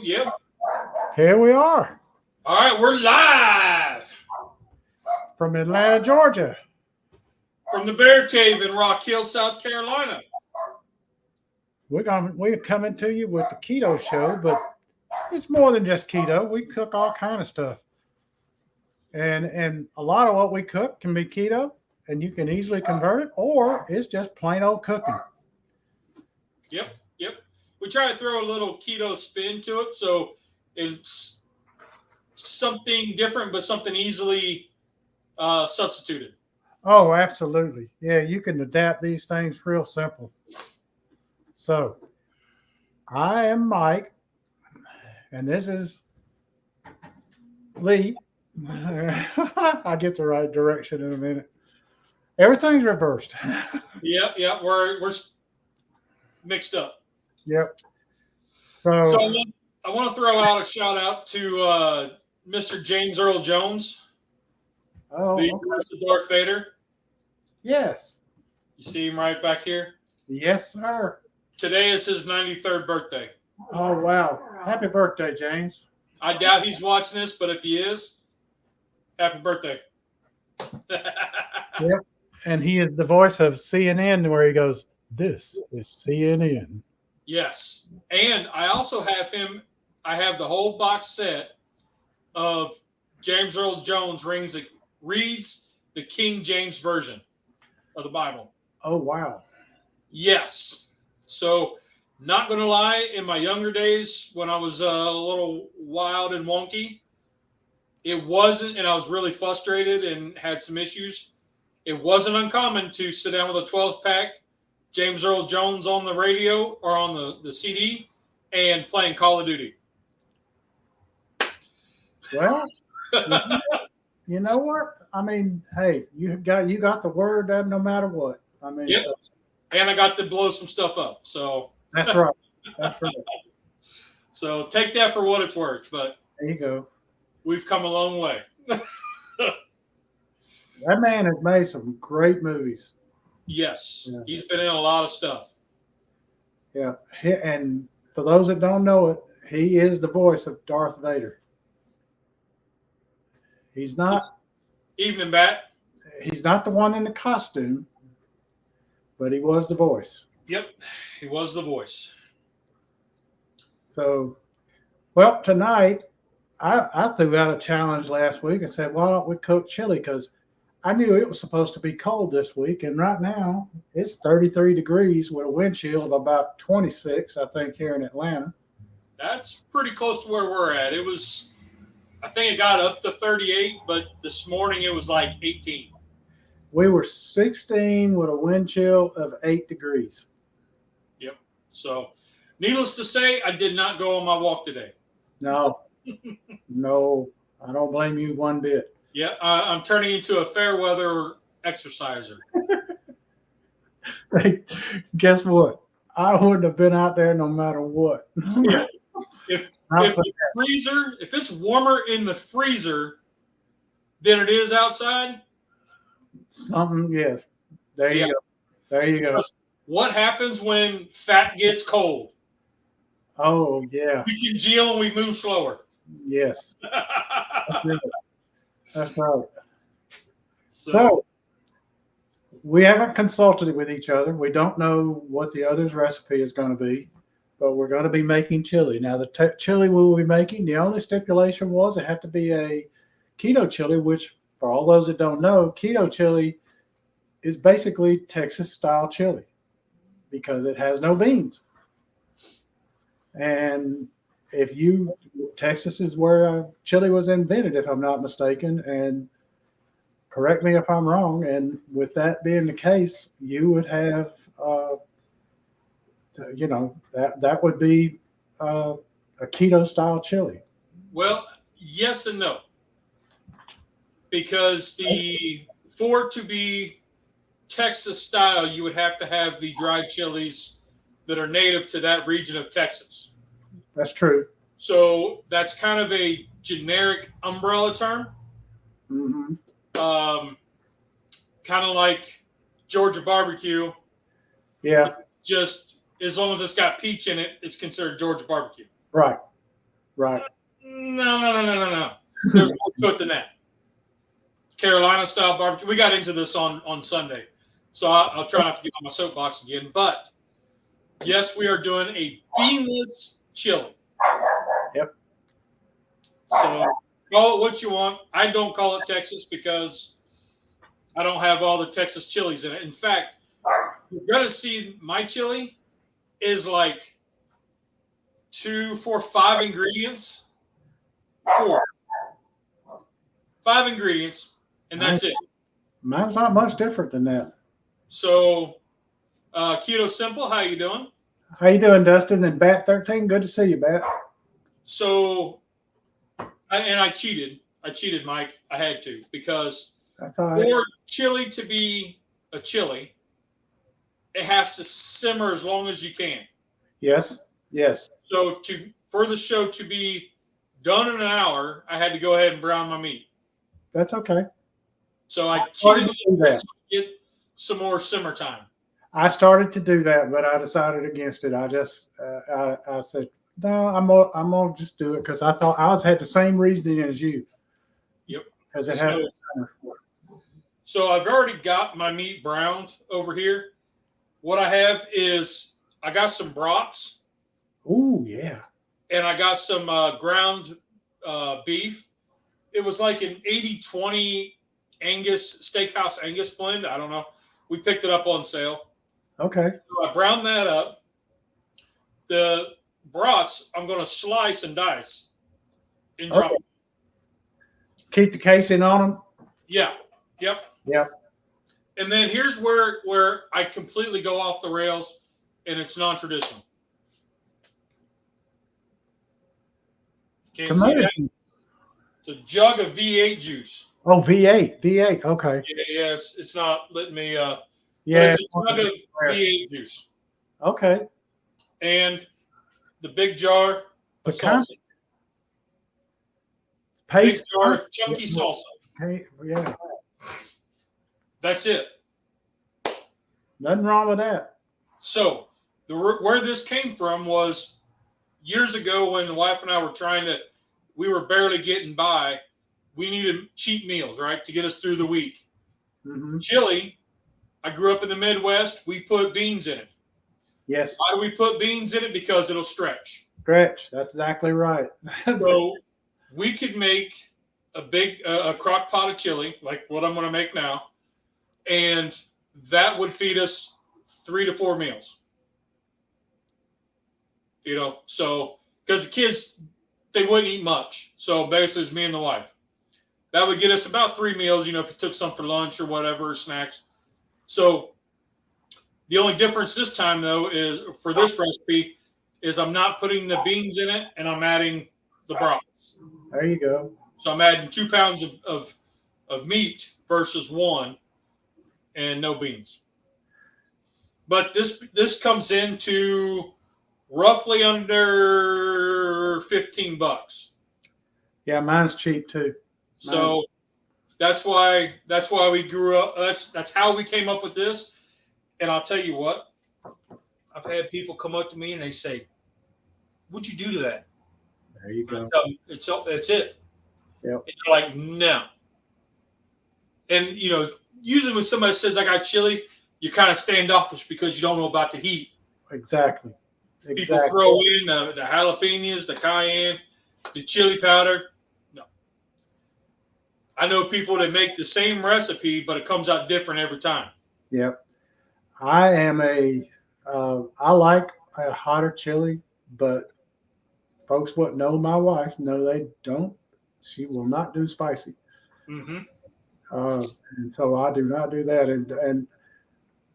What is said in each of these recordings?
Yep. Here we are. All right, we're live from Atlanta, Georgia. From the Bear Cave in Rock Hill, South Carolina. We're coming to you with the Keto Show, but it's more than just keto. We cook all kind of stuff. And a lot of what we cook can be keto, and you can easily convert it, or it's just plain old cooking. Yep. We try to throw a little keto spin to it, so it's something different, but something easily substituted. Oh, absolutely. Yeah, you can adapt these things real simple. So, I am Mike, and this is Lee. I'll get the right direction in a minute. Everything's reversed. Yep. We're mixed up. Yep. So I want to throw out a shout out to Mr. James Earl Jones, the voice of Darth Vader. Yes. You see him right back here? Yes, sir. Today is his 93rd birthday. Oh, wow. Happy birthday, James. I doubt he's watching this, but if he is, happy birthday. Yep. And he is the voice of CNN where he goes, "This is CNN." Yes. And I also have I have the whole box set of James Earl Jones reads the King James Version of the Bible. Oh, wow. Yes. So, not going to lie, in my younger days, when I was a little wild and wonky, it wasn't, and I was really frustrated and had some issues, it wasn't uncommon to sit down with a 12-pack, James Earl Jones on the radio or on the CD, and playing Call of Duty. Well, you know what? I mean, hey, you got the word no matter what. I mean, yep. And I got to blow some stuff up. So that's right. That's right. So take that for what it's worth. But there you go. We've come a long way. That man has made some great movies. Yes. Yeah. He's been in a lot of stuff. Yeah. And for those that don't know it, he is the voice of Darth Vader. He's not. Evening, Bat. He's not the one in the costume, but he was the voice. Yep. He was the voice. So, well, tonight, I threw out a challenge last week and said, why don't we cook chili? Because I knew it was supposed to be cold this week. And right now, it's 33 degrees with a wind chill of about 26, I think, here in Atlanta. That's pretty close to where we're at. It was, I think it got up to 38, but this morning it was like 18. We were 16 with a wind chill of 8 degrees. Yep. So, needless to say, I did not go on my walk today. No. No, I don't blame you one bit. Yeah, I'm turning into a fair weather exerciser. Hey, guess what? I wouldn't have been out there no matter what. Yeah. If it's warmer in the freezer than it is outside. Something, yes. There you go. There you go. What happens when fat gets cold? Oh, yeah. We congeal and we move slower. Yes. That's right. So, we haven't consulted with each other. We don't know what the other's recipe is going to be, but we're going to be making chili. Now, the chili we will be making, the only stipulation was it had to be a keto chili, which, for all those that don't know, keto chili is basically Texas-style chili because it has no beans. And Texas is where chili was invented, if I'm not mistaken, and correct me if I'm wrong. And with that being the case, you would have, that would be a keto style chili. Well, yes and no, because for it to be Texas style, you would have to have the dried chilies that are native to that region of Texas. That's true. So that's kind of a generic umbrella term. Mm-hmm. Kind of like Georgia barbecue. Yeah. Just as long as it's got peach in it, it's considered Georgia barbecue. Right. Right. No. There's more to it than that. Carolina style barbecue. We got into this on Sunday, so I'll try not to get on my soapbox again. But yes, we are doing a beanless chili. Yep. So call it what you want. I don't call it Texas because I don't have all the Texas chilies in it. In fact, you're gonna see my chili is like 2, 4, 5 ingredients. 5 ingredients, and that's it. Mine's not much different than that. So, Keto Simple, how you doing? How you doing, Dustin? And Bat 13, good to see you, Bat. So, I cheated. I cheated, Mike. I had to because that's all right. For chili to be a chili, it has to simmer as long as you can. Yes. So for the show to be done in an hour, I had to go ahead and brown my meat. That's okay. So I cheated to get some more simmer time. I started to do that, but I decided against it. I just I said no. I'm gonna just do it because I thought I had the same reasoning as you. Yep. Because it had simmer. So I've already got my meat browned over here. What I have is I got some brats. Ooh, yeah. And I got some ground beef. It was like an 80-20 Angus Steakhouse Angus blend. I don't know. We picked it up on sale. Okay. So I browned that up. The brats I'm going to slice and dice and drop them. Keep the casing on them? Yeah. Yep. Yep. And then here's where I completely go off the rails, and it's non-traditional. Can't see that? It's a jug of V8 juice. Oh, V8. Okay. Yes, it's not letting me. Yeah. It's a jug of V8 juice. Okay. And the big jar of salsa. Paste. Big jar of chunky salsa. Okay. Yeah. That's it. Nothing wrong with that. So where this came from was years ago when the wife and I were we were barely getting by. We needed cheap meals, right, to get us through the week. Mm-hmm. Chili, I grew up in the Midwest. We put beans in it. Yes. Why do we put beans in it? Because it'll stretch. That's exactly right. So we could make a big a crock pot of chili, like what I'm going to make now, and that would feed us 3 to 4 meals. So because the kids, they wouldn't eat much. So basically, it's me and the wife. That would get us about 3 meals, if you took some for lunch or whatever, or snacks. So the only difference this time, though, is for this recipe, is I'm not putting the beans in it, and I'm adding the brats. There you go. So I'm adding 2 pounds of meat versus 1, and no beans. But this comes into roughly under $15. Yeah, mine's cheap too. So that's why we grew up. That's how we came up with this. And I'll tell you what, I've had people come up to me and they say, "What'd you do to that?" There you go. It's it. Yep. And you're like, no. And usually when somebody says I got chili, you're kind of standoffish because you don't know about the heat. Exactly. People throw in the jalapenos, the cayenne, the chili powder. No. I know people that make the same recipe, but it comes out different every time. Yep. I am I like a hotter chili, but folks what know my wife know they don't. She will not do spicy. Mm-hmm. And so I do not do that. And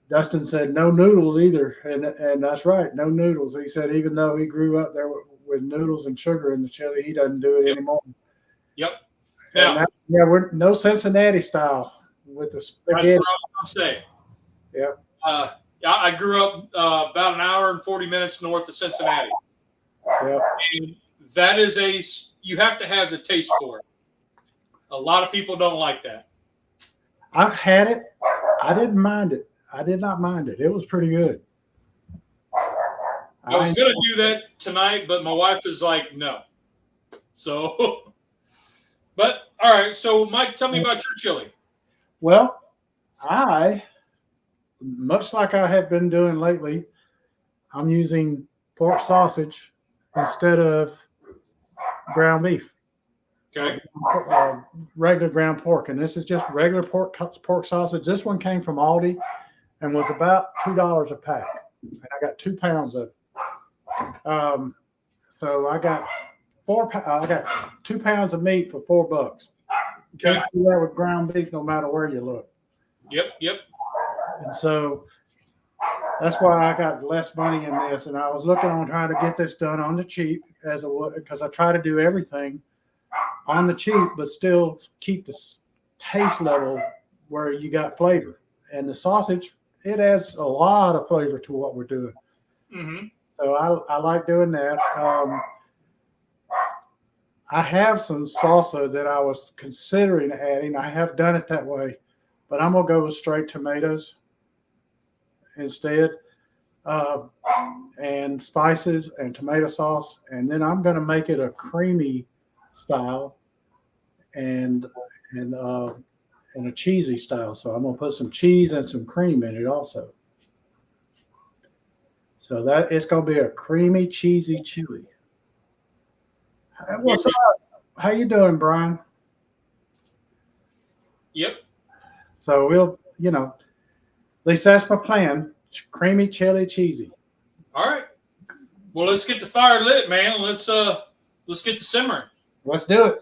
Dustin said no noodles either, and that's right, no noodles. He said even though he grew up there with noodles and sugar in the chili, he doesn't do it anymore. Yep. Now, we're no Cincinnati style with the spaghetti. That's what I was going to say. Yep. I grew up about an hour and 40 minutes north of Cincinnati. Yep. And that is you have to have the taste for it. A lot of people don't like that. I've had it. I didn't mind it. I did not mind it. It was pretty good. I was going to do that tonight, but my wife is like, no. So, but all right. So, Mike, tell me about your chili. Well, much like I have been doing lately, I'm using pork sausage instead of ground beef. Okay. Regular ground pork, and this is just regular pork sausage. This one came from Aldi and was about $2 a pack, and I got 2 pounds of it. So I got 2 pounds of meat for $4. Can't do that with ground beef, no matter where you look. Yep. And so that's why I got less money in this, and I was looking on trying to get this done on the cheap because I try to do everything on the cheap, but still keep the taste level where you got flavor. And the sausage, it adds a lot of flavor to what we're doing. Mm-hmm. So I like doing that. I have some salsa that I was considering adding. I have done it that way, but I'm going to go with straight tomatoes instead, and spices and tomato sauce. And then I'm going to make it a creamy style and a cheesy style. So I'm going to put some cheese and some cream in it also. So that it's going to be a creamy, cheesy chili. What's up? How you doing, Brian? Yep. So we'll, at least that's my plan. Creamy, chili, cheesy. All right. Well, let's get the fire lit, man. Let's get to simmering. Let's do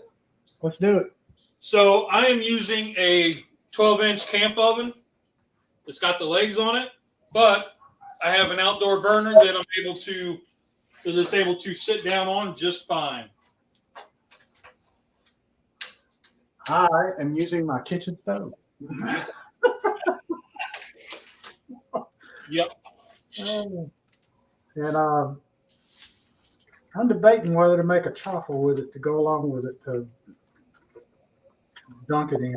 it. So I am using a 12-inch camp oven. It's got the legs on it, but I have an outdoor burner that it's able to sit down on just fine. I am using my kitchen stove. Yep. And I'm debating whether to make a chopper with it to go along with it to dunk in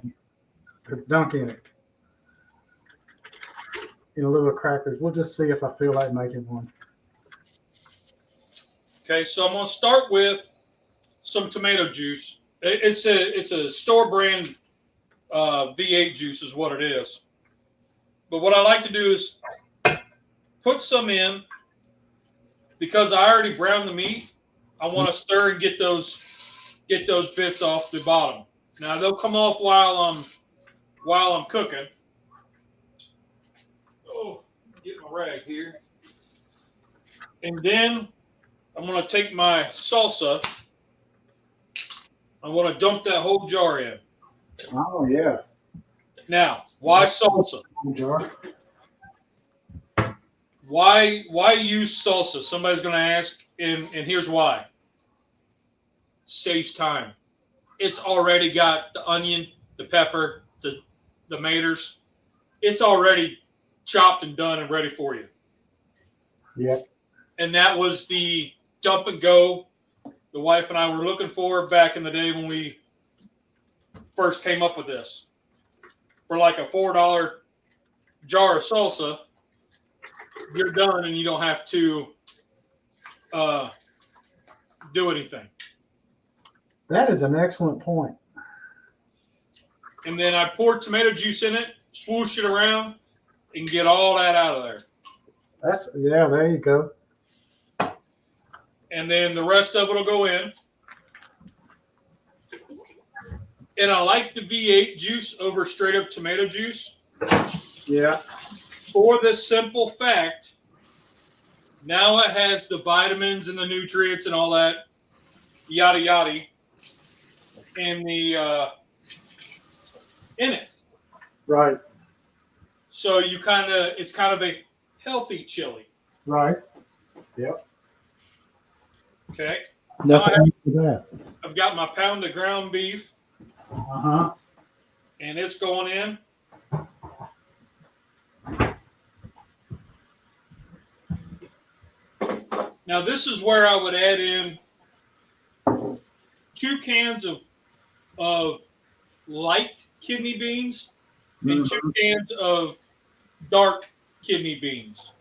it. In a little crackers. We'll just see if I feel like making one. Okay, so I'm going to start with some tomato juice. It's a store brand V8 juice is what it is. But what I like to do is put some in because I already browned the meat. I want to stir and get those bits off the bottom. Now they'll come off while I'm cooking. Oh, get my rag here. And then I'm going to take my salsa. I want to dump that whole jar in. Oh, yeah. Now, why salsa? Jar. Why use salsa? Somebody's going to ask, and here's why. Saves time. It's already got the onion, the pepper, the tomatoes. It's already chopped and done and ready for you. Yep. And that was the dump and go the wife and I were looking for back in the day when we first came up with this. For like a $4 jar of salsa, you're done and you don't have to do anything. That is an excellent point. And then I poured tomato juice in it, swoosh it around, and get all that out of there. There you go. And then the rest of it will go in. And I like the V8 juice over straight up tomato juice. Yeah. For the simple fact, now it has the vitamins and the nutrients and all that, yada yada, in it. Right. So it's kind of a healthy chili. Right. Yep. Okay. Nothing for that. I've got my pound of ground beef. Uh-huh. And it's going in. Now this is where I would add in 2 cans of light kidney beans and 2 cans of dark kidney beans.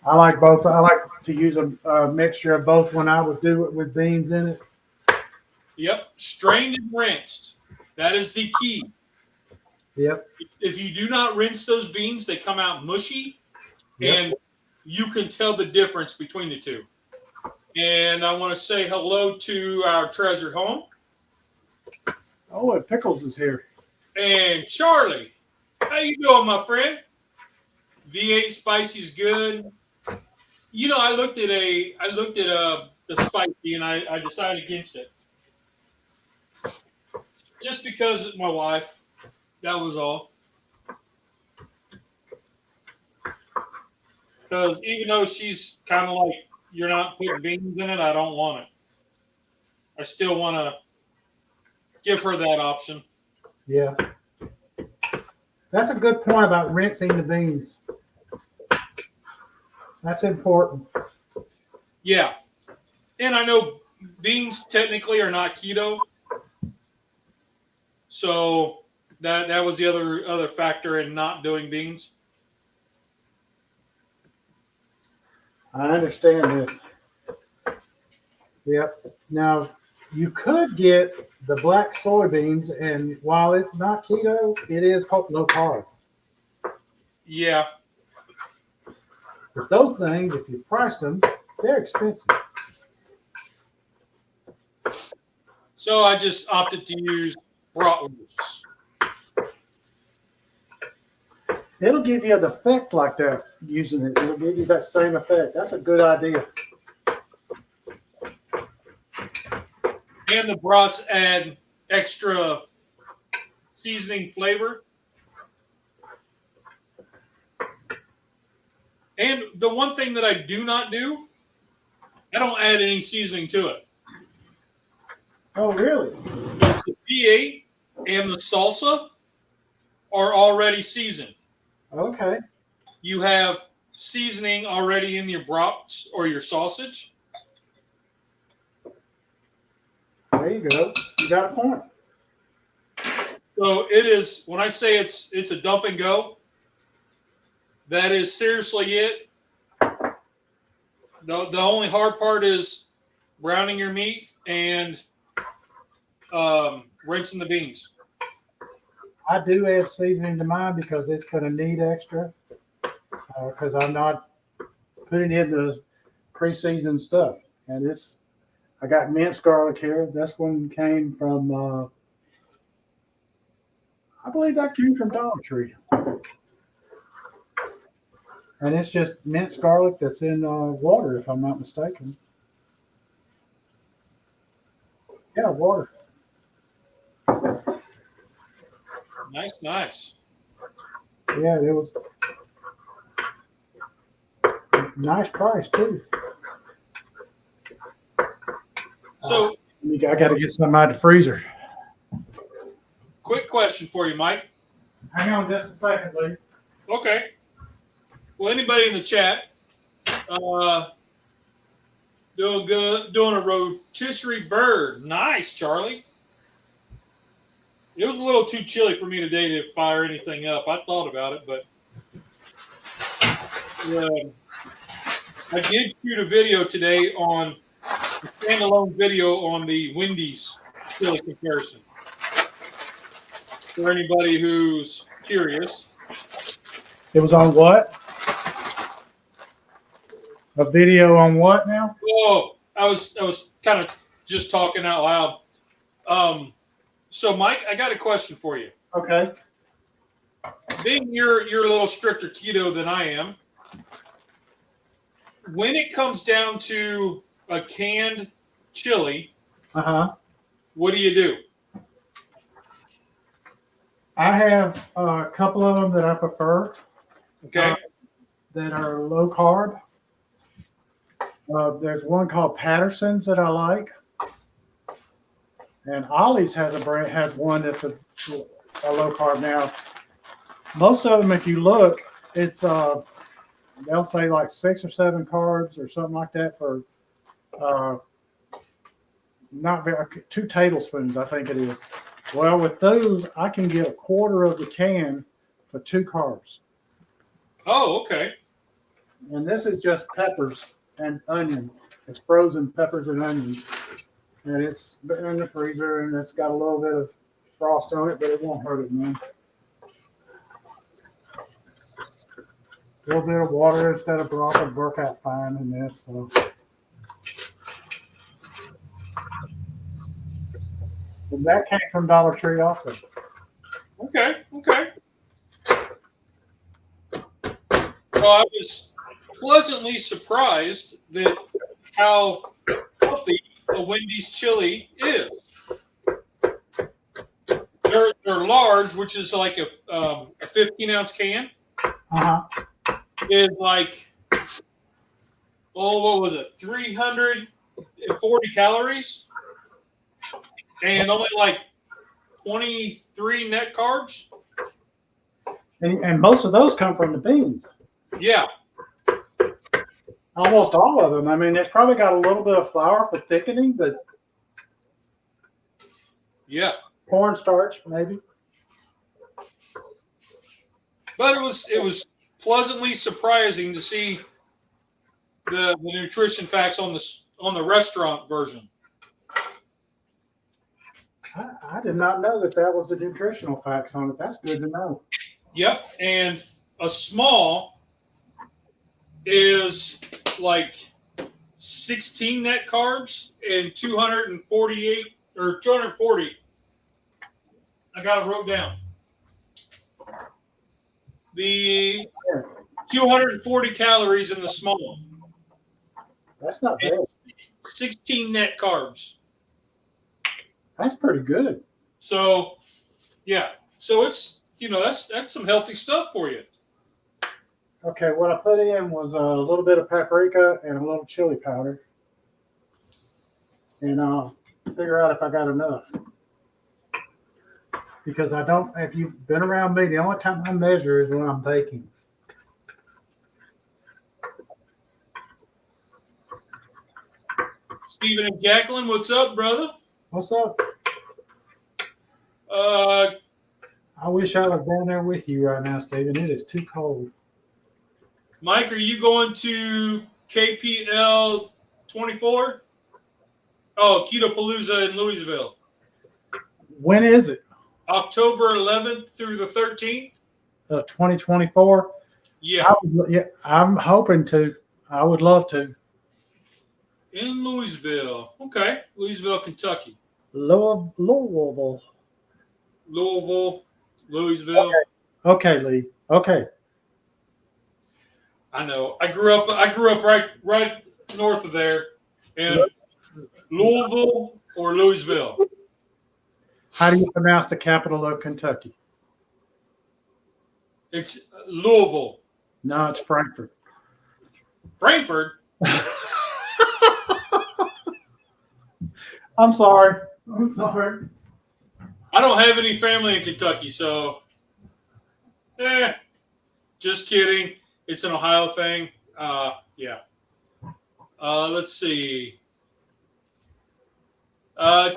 I like both. I like to use a mixture of both when I would do it with beans in it. Yep, strained and rinsed. That is the key. Yep. If you do not rinse those beans, they come out mushy, Yep. and you can tell the difference between the two. And I want to say hello to our treasured home. Oh, and Pickles is here. And Charlie, how you doing, my friend? V8 spicy is good. You know, I looked at the spicy, and I decided against it, just because it's my wife. That was all. Because even though she's kind of like, you're not putting beans in it, I don't want it. I still want to give her that option. Yeah. That's a good point about rinsing the beans. That's important. Yeah. And I know beans technically are not keto. So that was the other factor in not doing beans. I understand this. Yep. Now, you could get the black soybeans, and while it's not keto, it is low carb. Yeah. But those things, if you priced them, they're expensive. So I just opted to use bratwurst. It'll give you an effect like that using it. It'll give you that same effect. That's a good idea. And the brats add extra seasoning flavor. And the one thing that I do not do, I don't add any seasoning to it. Oh, really? The V8 and the salsa are already seasoned. Okay. You have seasoning already in your brats or your sausage. There you go. You got a point. So it is, when I say it's a dump and go, that is seriously it. The only hard part is browning your meat and rinsing the beans. I do add seasoning to mine because it's going to need extra. Because I'm not putting in the pre-seasoned stuff. And I got minced garlic here. This one came from, I believe that came from Dollar Tree. And it's just minced garlic that's in water, if I'm not mistaken. Yeah, water. Nice. Yeah, it was nice price too. So I got to get something out of the freezer. quick question for you, Mike. Hang on just a second, Lee. Okay. Well, anybody in the chat doing a rotisserie bird. Nice, Charlie. It was a little too chilly for me today to fire anything up. I thought about it, but I did shoot a video today a standalone video on the Wendy's chili comparison. For anybody who's curious. It was on what? A video on what now? Oh, I was kind of just talking out loud. So, Mike, I got a question for you. Okay. Being you're a little stricter keto than I am, when it comes down to a canned chili, what do you do? I have a couple of them that I prefer. Okay. That are low carb. There's one called Patterson's that I like. And Ollie's has one that's a low carb. Now, most of them, if you look, it's they'll say like 6 or 7 carbs or something like that for not very 2 tablespoons, I think it is. Well, with those, I can get a quarter of the can for 2 carbs. Oh, okay. And this is just peppers and onions. It's frozen peppers and onions. And it's been in the freezer, and it's got a little bit of frost on it, but it won't hurt it none. A little bit of water instead of broth would work out fine in this. So. And that came from Dollar Tree also. Okay. Well, I was pleasantly surprised that how healthy a Wendy's chili is. They're large, which is like a 15-ounce can. Is like, what was it? 340 calories, and only like 23 net carbs. And most of those come from the beans. Yeah. Almost all of them. I mean, it's probably got a little bit of flour for thickening, but yeah, cornstarch maybe. But it was pleasantly surprising to see the nutrition facts on the restaurant version. I did not know that was the nutritional facts on it. That's good to know. Yep, and a small is like 16 net carbs and 248 or 240. I got it wrote down. The 240 calories in the small. That's not bad. 16 net carbs. That's pretty good. So, yeah. So it's, that's some healthy stuff for you. Okay, what I put in was a little bit of paprika and a little chili powder. And I'll figure out if I got enough. Because if you've been around me, the only time I measure is when I'm baking. Stephen and Jacqueline, what's up, brother? What's up? I wish I was down there with you right now, Stephen. It is too cold. Mike, are you going to KPL 24? Oh, Keto Palooza in Louisville. When is it? October 11th through the 13th. 2024? Yeah. I'm hoping to. I would love to. In Louisville. Okay. Louisville, Kentucky. Louisville. Louisville. Okay, Lee. Okay. I know. I grew up right north of there. In Louisville or Louisville. How do you pronounce the capital of Kentucky? It's Louisville. No, it's Frankfurt. Frankfurt? I'm sorry. I don't have any family in Kentucky, so just kidding. It's an Ohio thing. Yeah. Let's see.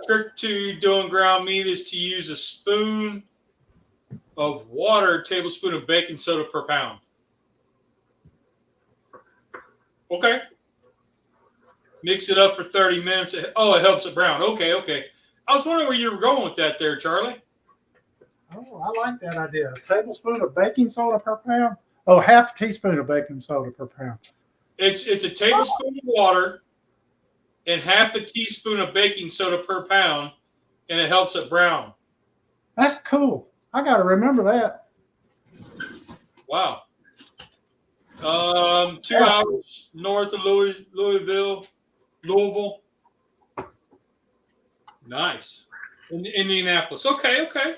Trick to doing ground meat is to use a spoon of water, a tablespoon of baking soda per pound. Okay. Mix it up for 30 minutes. Oh, it helps it brown. Okay. I was wondering where you were going with that there, Charlie. Oh, I like that idea. A tablespoon of baking soda per pound? Oh, half a teaspoon of baking soda per pound. It's a tablespoon of water and half a teaspoon of baking soda per pound, and it helps it brown. That's cool. I got to remember that. Wow. 2 hours north of Louisville. Nice. In Indianapolis. Okay.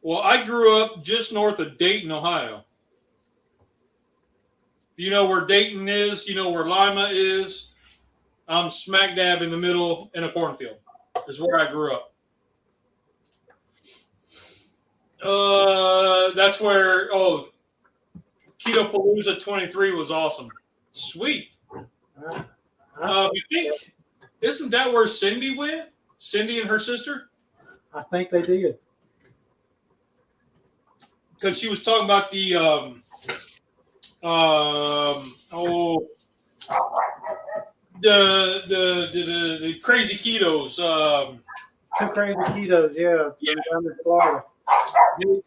Well, I grew up just north of Dayton, Ohio. You know where Dayton is? You know where Lima is? I'm smack dab in the middle in a cornfield. Is where I grew up. That's where, Keto Palooza 23 was awesome. Sweet. I think, isn't that where Cindy went? Cindy and her sister? I think they did. Because she was talking about the, the crazy ketos. Two crazy ketos, yeah. Down in Florida.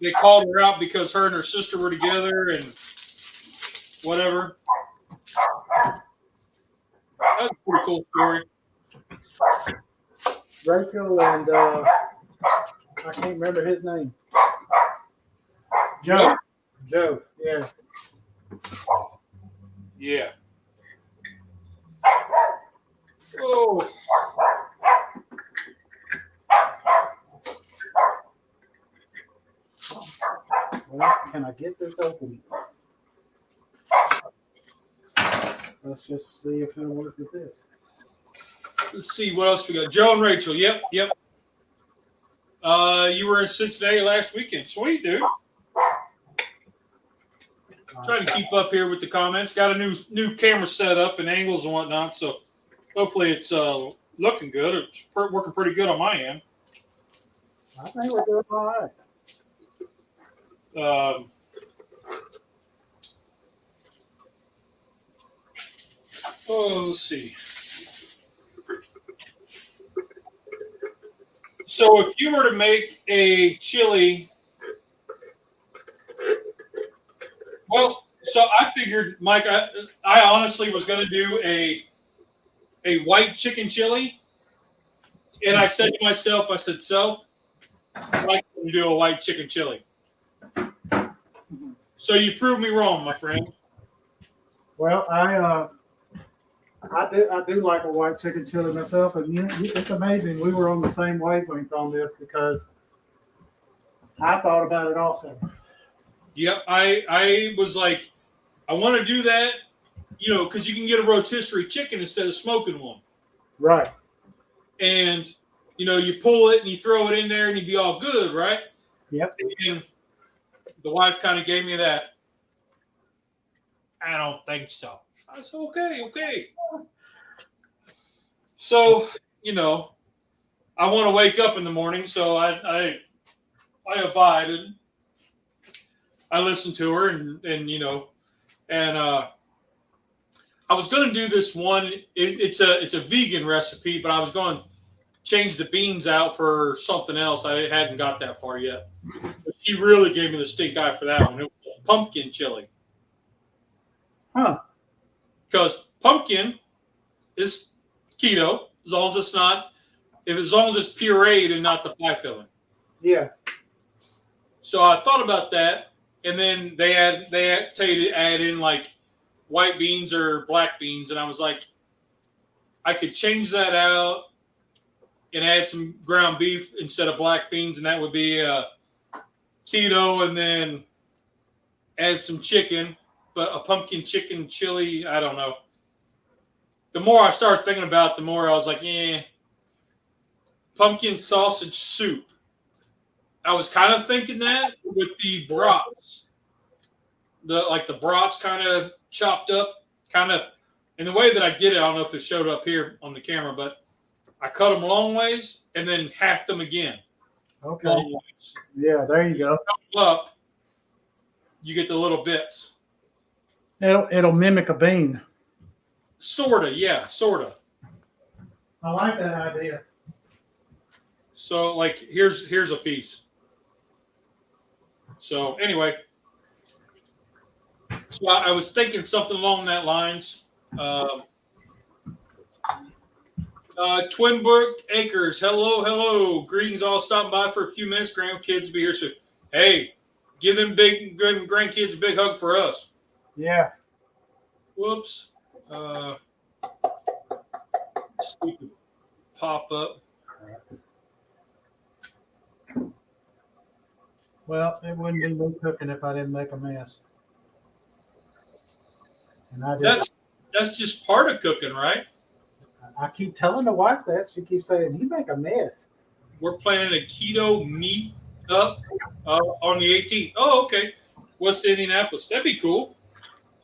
They called her out because her and her sister were together and whatever. That was a pretty cool story. Rachel and I can't remember his name. Joe. Joe, yeah. Yeah. Oh. Well, can I get this open? Let's just see if it'll work with this. Let's see what else we got. Joe and Rachel. Yep. You were in Cincinnati last weekend. Sweet, dude. Trying to keep up here with the comments. Got a new camera set up and angles and whatnot, so hopefully it's looking good. It's working pretty good on my end. I think we're doing all right. Let's see. So if you were to make a chili, well, so I figured, Mike, I honestly was going to do a white chicken chili, and I said to myself, Self, I like to do a white chicken chili. So you proved me wrong, my friend. Well, I do like a white chicken chili myself, and you know, it's amazing. We were on the same wavelength on this because I thought about it also. Yep, I was like, I want to do that, you know, because you can get a rotisserie chicken instead of smoking one. Right. And, you know, you pull it and you throw it in there and you'd be all good, right? Yep. And the wife kind of gave me that, I don't think so. I said, okay. So, you know, I want to wake up in the morning, so I abided. I listened to her, and you know, and I was going to do this one. It's a vegan recipe, but I was going to change the beans out for something else. I hadn't got that far yet. But she really gave me the stink eye for that one. It was pumpkin chili. Huh. Because pumpkin is keto, as long as it's not, as long as it's pureed and not the pie filling. Yeah. So I thought about that, and then they add in like white beans or black beans, and I was like, I could change that out and add some ground beef instead of black beans, and that would be keto, and then add some chicken, but a pumpkin chicken chili, I don't know. The more I started thinking about it, the more I was like, pumpkin sausage soup. I was kind of thinking that with the brats. The brats kind of chopped up, kind of, and the way that I did it, I don't know if it showed up here on the camera, but I cut them long ways and then halved them again. Okay. Long ways. Yeah, there you go. Cut them up, you get the little bits. It'll mimic a bean. Sorta, yeah, sorta. I like that idea. So, like, here's a piece. So, anyway, so I was thinking something along that lines. Twinbrook Acres, hello. Greetings, all stopping by for a few minutes. Grandkids will be here soon. Hey, give them big grandkids a big hug for us. Yeah. Whoops. Stupid pop up. Well, it wouldn't be me cooking if I didn't make a mess. And I did. That's just part of cooking, right? I keep telling the wife that. She keeps saying, "You make a mess." We're planning a keto meet up on the 18th. Oh, okay. West Indianapolis. That'd be cool.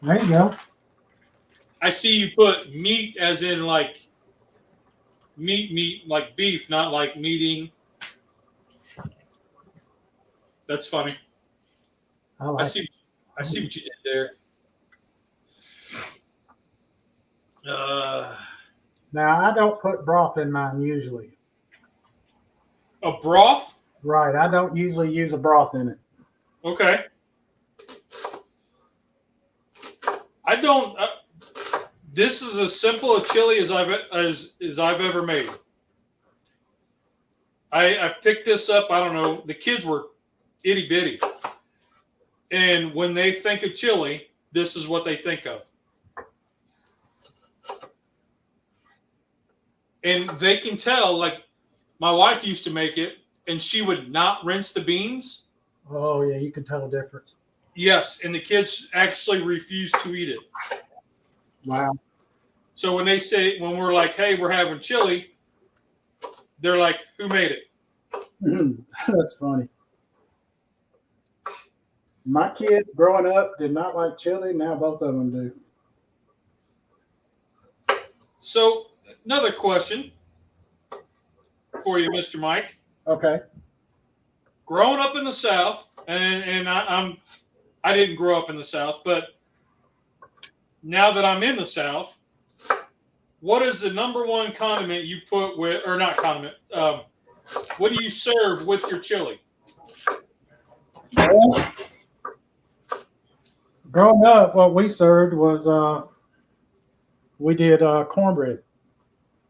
There you go. I see you put meat as in like meat, like beef, not like meeting. That's funny. I see what you did there. Now, I don't put broth in mine usually. A broth? Right. I don't usually use a broth in it. Okay. I don't. This is as simple a chili as I've ever made. I picked this up. I don't know. The kids were itty bitty, and when they think of chili, this is what they think of. And they can tell. Like my wife used to make it, and she would not rinse the beans. Oh yeah, you can tell the difference. Yes, and the kids actually refuse to eat it. Wow. So when we're like, hey, we're having chili, they're like, who made it? That's funny. My kids growing up did not like chili. Now both of them do. So another question for you, Mr. Mike. Okay. Growing up in the South, and I didn't grow up in the South, but now that I'm in the South, what is the number one condiment you put with, or not condiment? What do you serve with your chili? Well, growing up, what we served was we did cornbread.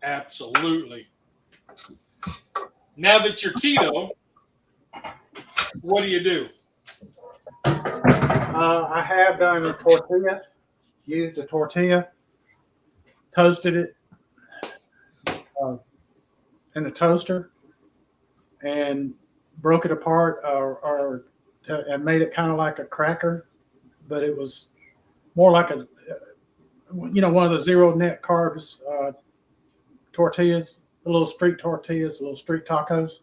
Absolutely. Now that you're keto, what do you do? I have done a tortilla, used a tortilla, toasted it in a toaster, and broke it apart and made it kind of like a cracker, but it was more like one of the zero net carbs tortillas, the little street tortillas, the little street tacos.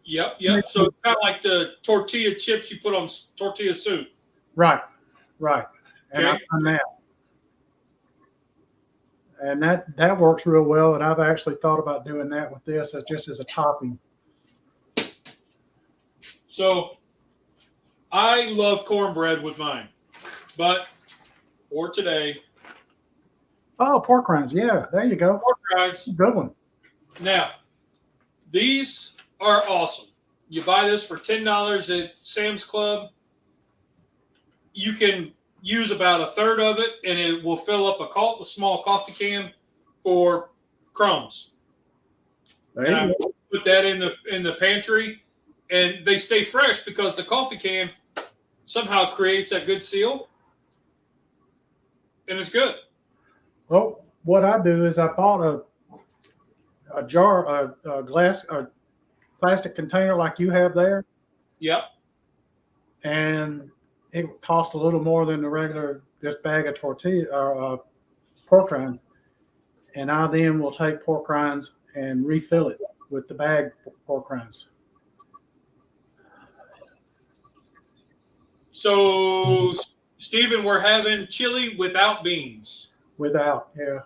Yep. So it's kind of like the tortilla chips you put on tortilla soup. Right. And Okay. I've done that. And that works real well. And I've actually thought about doing that with this just as a topping. So I love cornbread with mine, but for today, Oh, pork rinds. Yeah, there you go. pork rinds. Good one. Now, these are awesome. You buy this for $10 at Sam's Club. You can use about a third of it, and it will fill up a small coffee can for crumbs. There And you I go. put that in the pantry, and they stay fresh because the coffee can somehow creates that good seal, and it's good. Well, what I do is I bought a jar, a glass, a plastic container like you have there, Yep. and it cost a little more than the regular just bag of tortilla or pork rinds. And I then will take pork rinds and refill it with the bag pork rinds. So, Stephen, we're having chili without beans, Without, yeah.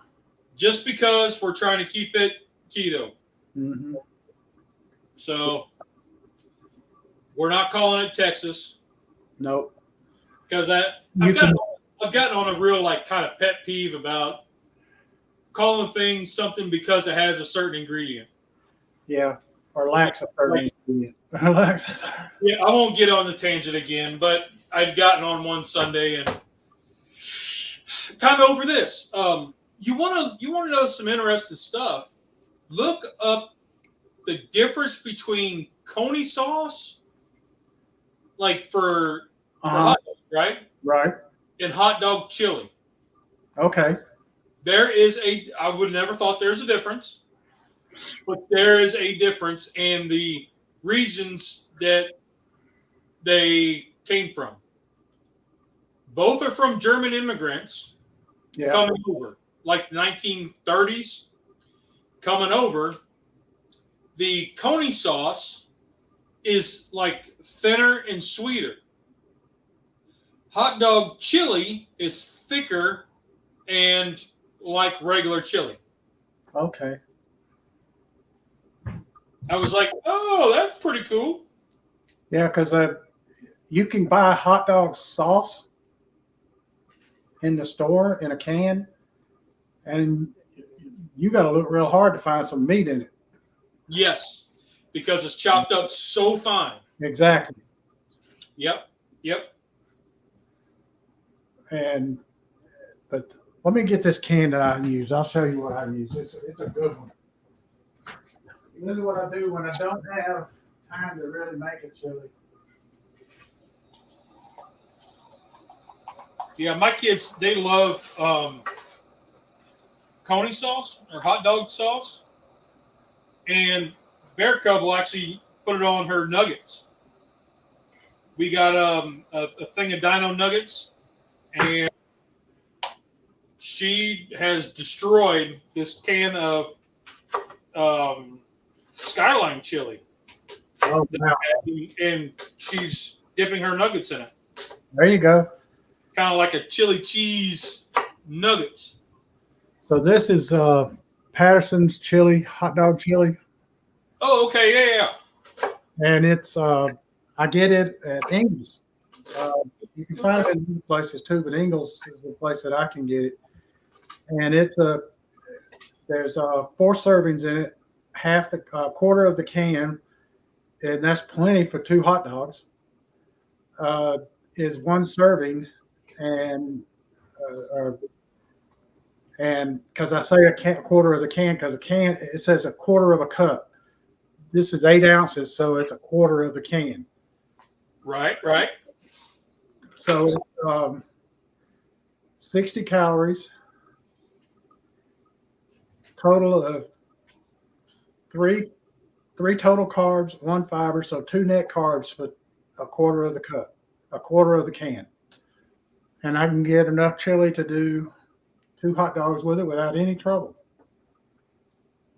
just because we're trying to keep it keto. Mm-hmm. So, we're not calling it Texas Nope. because I've gotten on a real kind of pet peeve about calling things something because it has a certain ingredient. Yeah, or lacks a certain ingredient. Yeah, I won't get on the tangent again, but I'd gotten on one Sunday and kind of over this. You want to know some interesting stuff? Look up the difference between coney sauce, like for hot dogs, right? Right. And hot dog chili. Okay. There is I would never thought there's a difference, but there is a difference in the regions that they came from. Both are from German immigrants coming over, like 1930s, coming over. The coney sauce is like thinner and sweeter. Hot dog chili is thicker and like regular chili. Okay. I was like, oh, that's pretty cool. Yeah, because you can buy hot dog sauce in the store in a can, and you got to look real hard to find some meat in it. Yes, because it's chopped up so fine. Exactly. Yep. But let me get this can that I use. I'll show you what I use. It's a good one. This is what I do when I don't have time to really make a chili. Yeah, my kids, they love coney sauce or hot dog sauce. And Bear Cub will actually put it on her nuggets. We got a thing of dino nuggets, and she has destroyed this can of Skyline chili. Oh, wow. And she's dipping her nuggets in it. There you go. Kind of like a chili cheese nuggets. So this is Patterson's chili, hot dog chili. Oh, okay, yeah. And it's I get it at Ingles. You can find it in other places too, but Ingles is the place that I can get it. And there's 4 servings in it, half the quarter of the can, and that's plenty for 2 hot dogs. Is 1 serving, and because I say a quarter of the can, because a can it says a quarter of a cup. This is 8 ounces, so it's a quarter of the can. Right. So it's 60 calories, total of 3 total carbs, 1 fiber, so 2 net carbs for a quarter of the cup, a quarter of the can. And I can get enough chili to do 2 hot dogs with it without any trouble.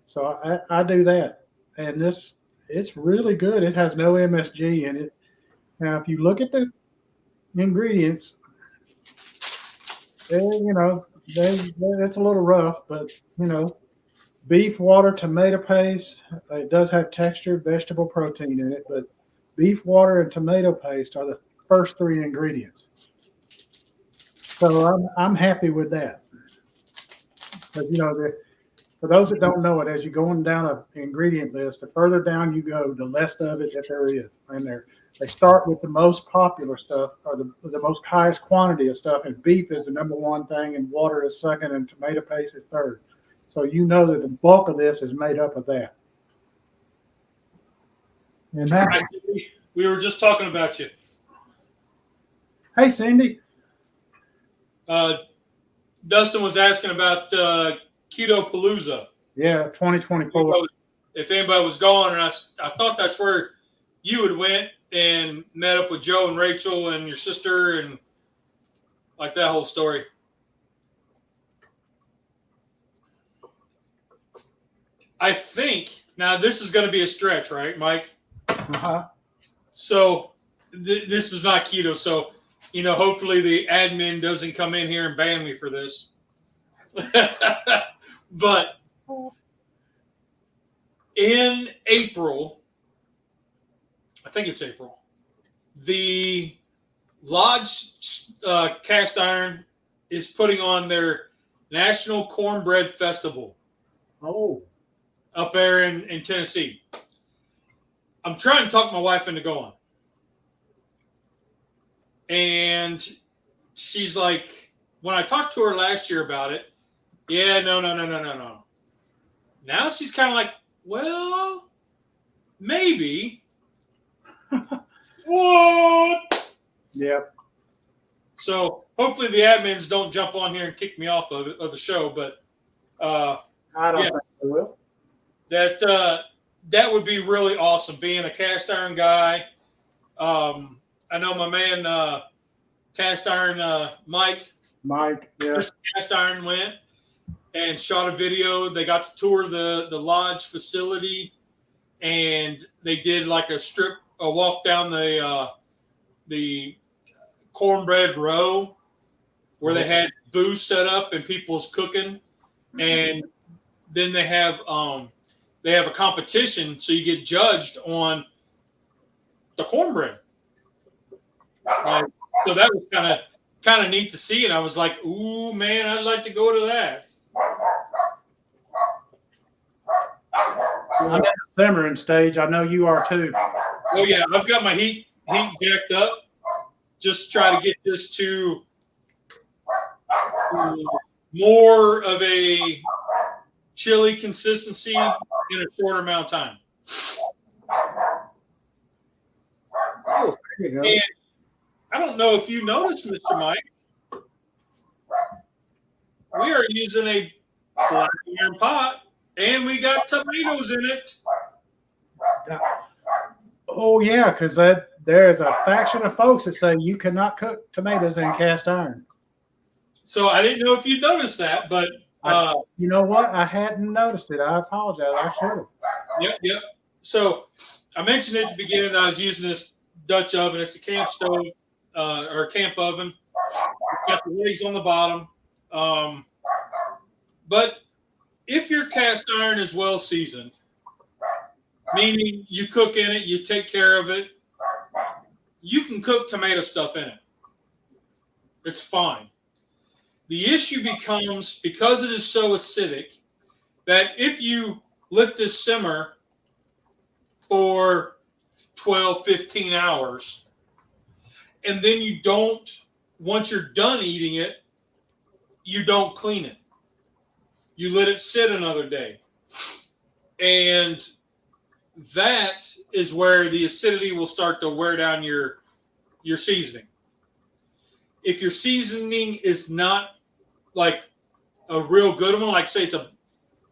So I do that. And it's really good. It has no MSG in it. Now, if you look at the ingredients, it's a little rough, but beef, water, tomato paste. It does have textured vegetable protein in it, but beef, water, and tomato paste are the first 3 ingredients. So I'm happy with that. Because for those that don't know it, as you're going down an ingredient list, the further down you go, the less of it that there is. And they start with the most popular stuff, or the most highest quantity of stuff, and beef is the number 1 thing, and water is second, and tomato paste is third. So you know that the bulk of this is made up of that. And Hi, Cindy. We were just talking about you. Hey, Cindy. Dustin was asking about Keto Palooza. Yeah, 2024. If anybody was going, and I thought that's where you had went and met up with Joe and Rachel and your sister and like that whole story. I think now this is going to be a stretch, right, Mike? Uh-huh. So this is not keto. So, hopefully the admin doesn't come in here and ban me for this. But in April, I think it's April, the Lodge Cast Iron is putting on their National Cornbread Festival. Oh. Up there in Tennessee. I'm trying to talk my wife into going. And she's like, when I talked to her last year about it, yeah, no. Now she's kind of like, well, maybe. What? Yep. So hopefully the admins don't jump on here and kick me off of the show, but I don't think they will. That would be really awesome. Being a cast iron guy, I know my man cast iron Mike. Mike, yeah. Cast iron went and shot a video. They got to tour the lodge facility, and they did like a walk down the cornbread row where they had booths set up and people's cooking, and then they have a competition, so you get judged on the cornbread. So that was kind of neat to see, and I was like, "Ooh, man, I'd like to go to that." I'm in the simmering stage. I know you are too. Oh yeah, I've got my heat jacked up. Just try to get this to more of a chili consistency in a shorter amount of time. Oh, there you go. And I don't know if you noticed, Mr. Mike, we are using a black iron pot, and we got tomatoes in it. Oh yeah, because there's a faction of folks that say you cannot cook tomatoes in cast iron. So I didn't know if you noticed that, but you know what? I hadn't noticed it. I apologize. I should have. Yep. So I mentioned at the beginning that I was using this Dutch oven. It's a camp stove or a camp oven. It's got the legs on the bottom. But if your cast iron is well seasoned, meaning you cook in it, you take care of it, you can cook tomato stuff in it. It's fine. The issue becomes, because it is so acidic, that if you let this simmer for 12, 15 hours, and then you don't, once you're done eating it, you don't clean it. You let it sit another day. And that is where the acidity will start to wear down your seasoning. If your seasoning is not like a real good one, like say it's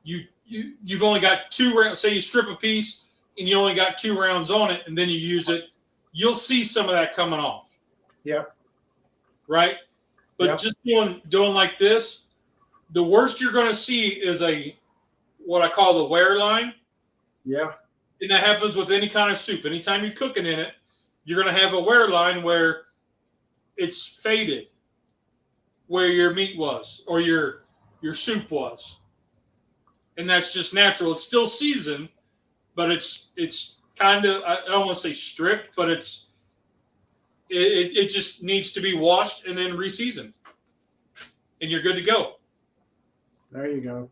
you've only got 2 rounds, say you strip a piece and you only got 2 rounds on it, and then you use it, you'll see some of that coming off. Yeah. Right? But just doing like this, the worst you're going to see is what I call the wear line. Yeah. And that happens with any kind of soup. Anytime you're cooking in it, you're going to have a wear line where it's faded, where your meat was or your soup was. And that's just natural. It's still seasoned, but it's kind of, I don't want to say stripped, but it just needs to be washed and then re-seasoned. And you're good to go. There you go.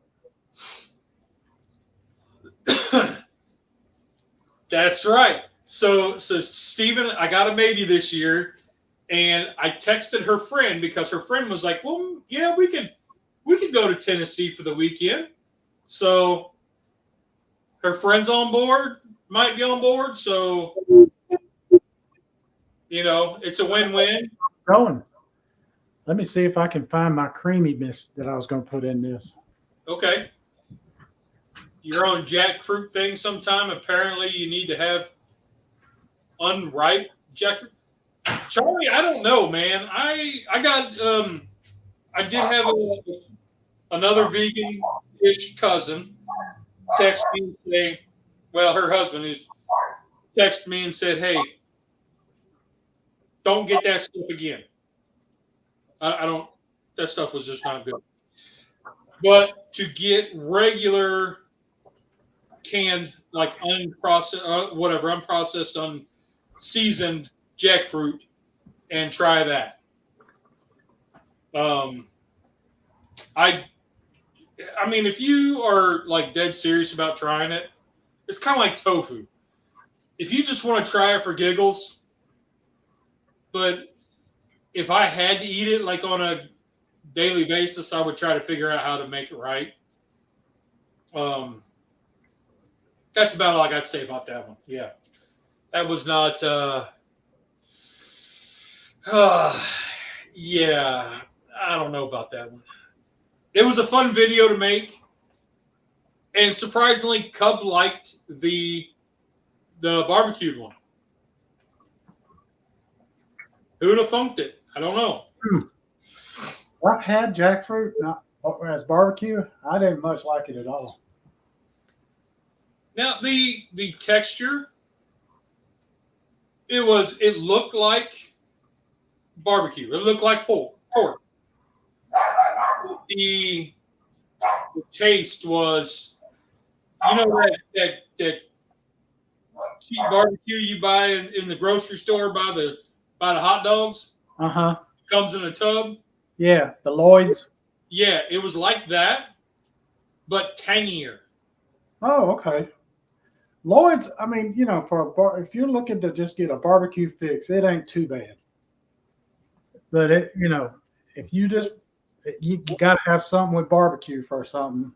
That's right. So Stephen, I got a baby this year, and I texted her friend because her friend was like, "Well, yeah, we could go to Tennessee for the weekend." So her friend's on board, might be on board. So it's a win-win. Going. Let me see if I can find my creamy mist that I was going to put in this. Okay. Your own jackfruit thing sometime. Apparently, you need to have unripe jackfruit. Charlie, I don't know, man. I got I did have another vegan-ish cousin text me and say, well, her husband is texted me and said, "Hey, don't get that stuff again." I don't. That stuff was just not good. But to get regular canned, like unprocessed, unprocessed, unseasoned jackfruit, and try that. I mean, if you are like dead serious about trying it, it's kind of like tofu. If you just want to try it for giggles, but if I had to eat it like on a daily basis, I would try to figure out how to make it right. That's about all I got to say about that one. Yeah. That was not, yeah, I don't know about that one. It was a fun video to make. And surprisingly, Cub liked the barbecued one. Who would have thunked it? I don't know. I've had jackfruit as barbecue. I didn't much like it at all. Now the texture, it looked like barbecue. It looked like pork. The taste was, that cheap barbecue you buy in the grocery store by the hot dogs. Comes in a tub. Yeah, the Lloyd's. Yeah, it was like that, but tangier. Oh, okay. Lloyd's, I mean, you know, if you're looking to just get a barbecue fix, it ain't too bad. But you know, if you just you got to have something with barbecue for something.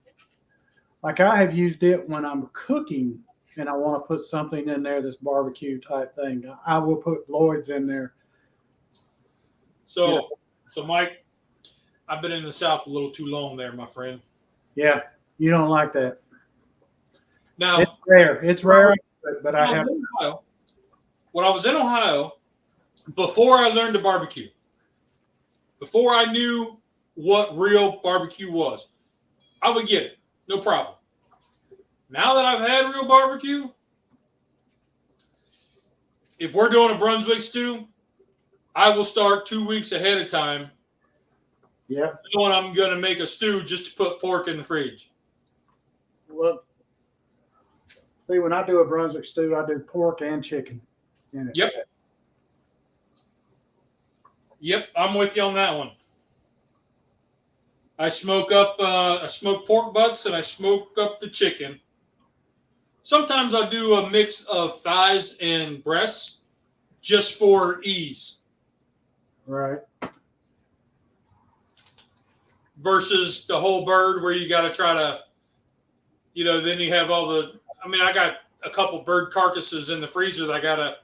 Like I have used it when I'm cooking and I want to put something in there that's barbecue type thing. I will put Lloyd's in there. So, Yeah. So Mike, I've been in the South a little too long there, my friend. Yeah, you don't like that. Now it's rare. It's rare, but I have. When I was in Ohio, before I learned to barbecue, before I knew what real barbecue was, I would get it, no problem. Now that I've had real barbecue, if we're doing a Brunswick stew, I will start 2 weeks ahead of time. Yeah. Knowing I'm going to make a stew just to put pork in the fridge. Well, see, when I do a Brunswick stew, I do pork and chicken in it. Yep. Yep, I'm with you on that one. I smoke pork butts and I smoke up the chicken. Sometimes I'll do a mix of thighs and breasts just for ease. Right. Versus the whole bird where you got to try to, you know, then you have all the, I mean, I got a couple bird carcasses in the freezer that I got to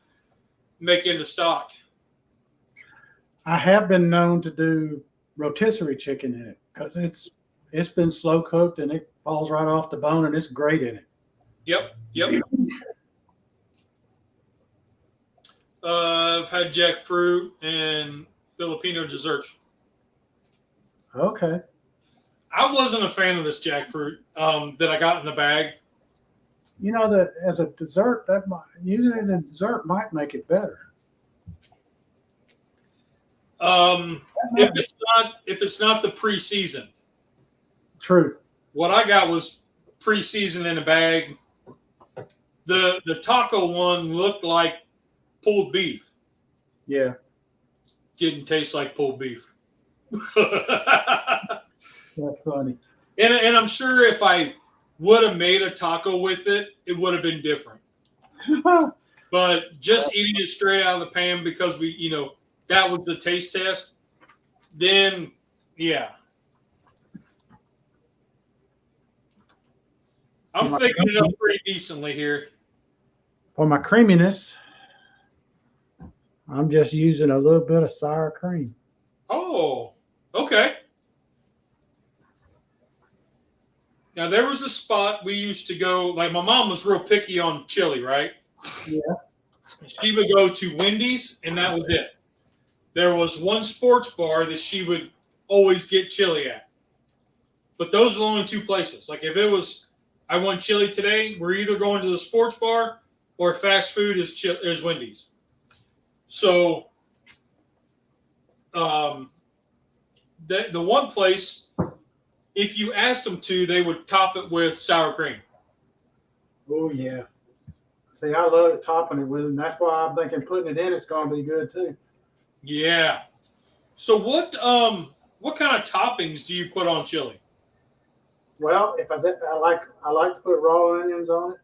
make into stock. I have been known to do rotisserie chicken in it because it's been slow cooked and it falls right off the bone and it's great in it. Yep. I've had jackfruit and Filipino desserts. Okay. I wasn't a fan of this jackfruit that I got in the bag. You know that as a dessert, using it in dessert might make it better. If it's not the pre-seasoned. True. What I got was pre-seasoned in a bag. The taco one looked like pulled beef. Yeah. Didn't taste like pulled beef. That's funny. And I'm sure if I would have made a taco with it, it would have been different. But just eating it straight out of the pan because that was the taste test, then yeah. I'm thinking it up pretty decently here. For my creaminess, I'm just using a little bit of sour cream. Oh, okay. Now, there was a spot we used to go, like my mom was real picky on chili, right? Yeah. She would go to Wendy's, and that was it. There was one sports bar that she would always get chili at. But those are the only two places. Like if it was, I want chili today, we're either going to the sports bar or fast food is Wendy's. So the one place, if you asked them to, they would top it with sour cream. Oh, yeah. See, I love topping it with it, and that's why I'm thinking putting it in it's going to be good, too. Yeah. So what kind of toppings do you put on chili? Well, if I like to put raw onions on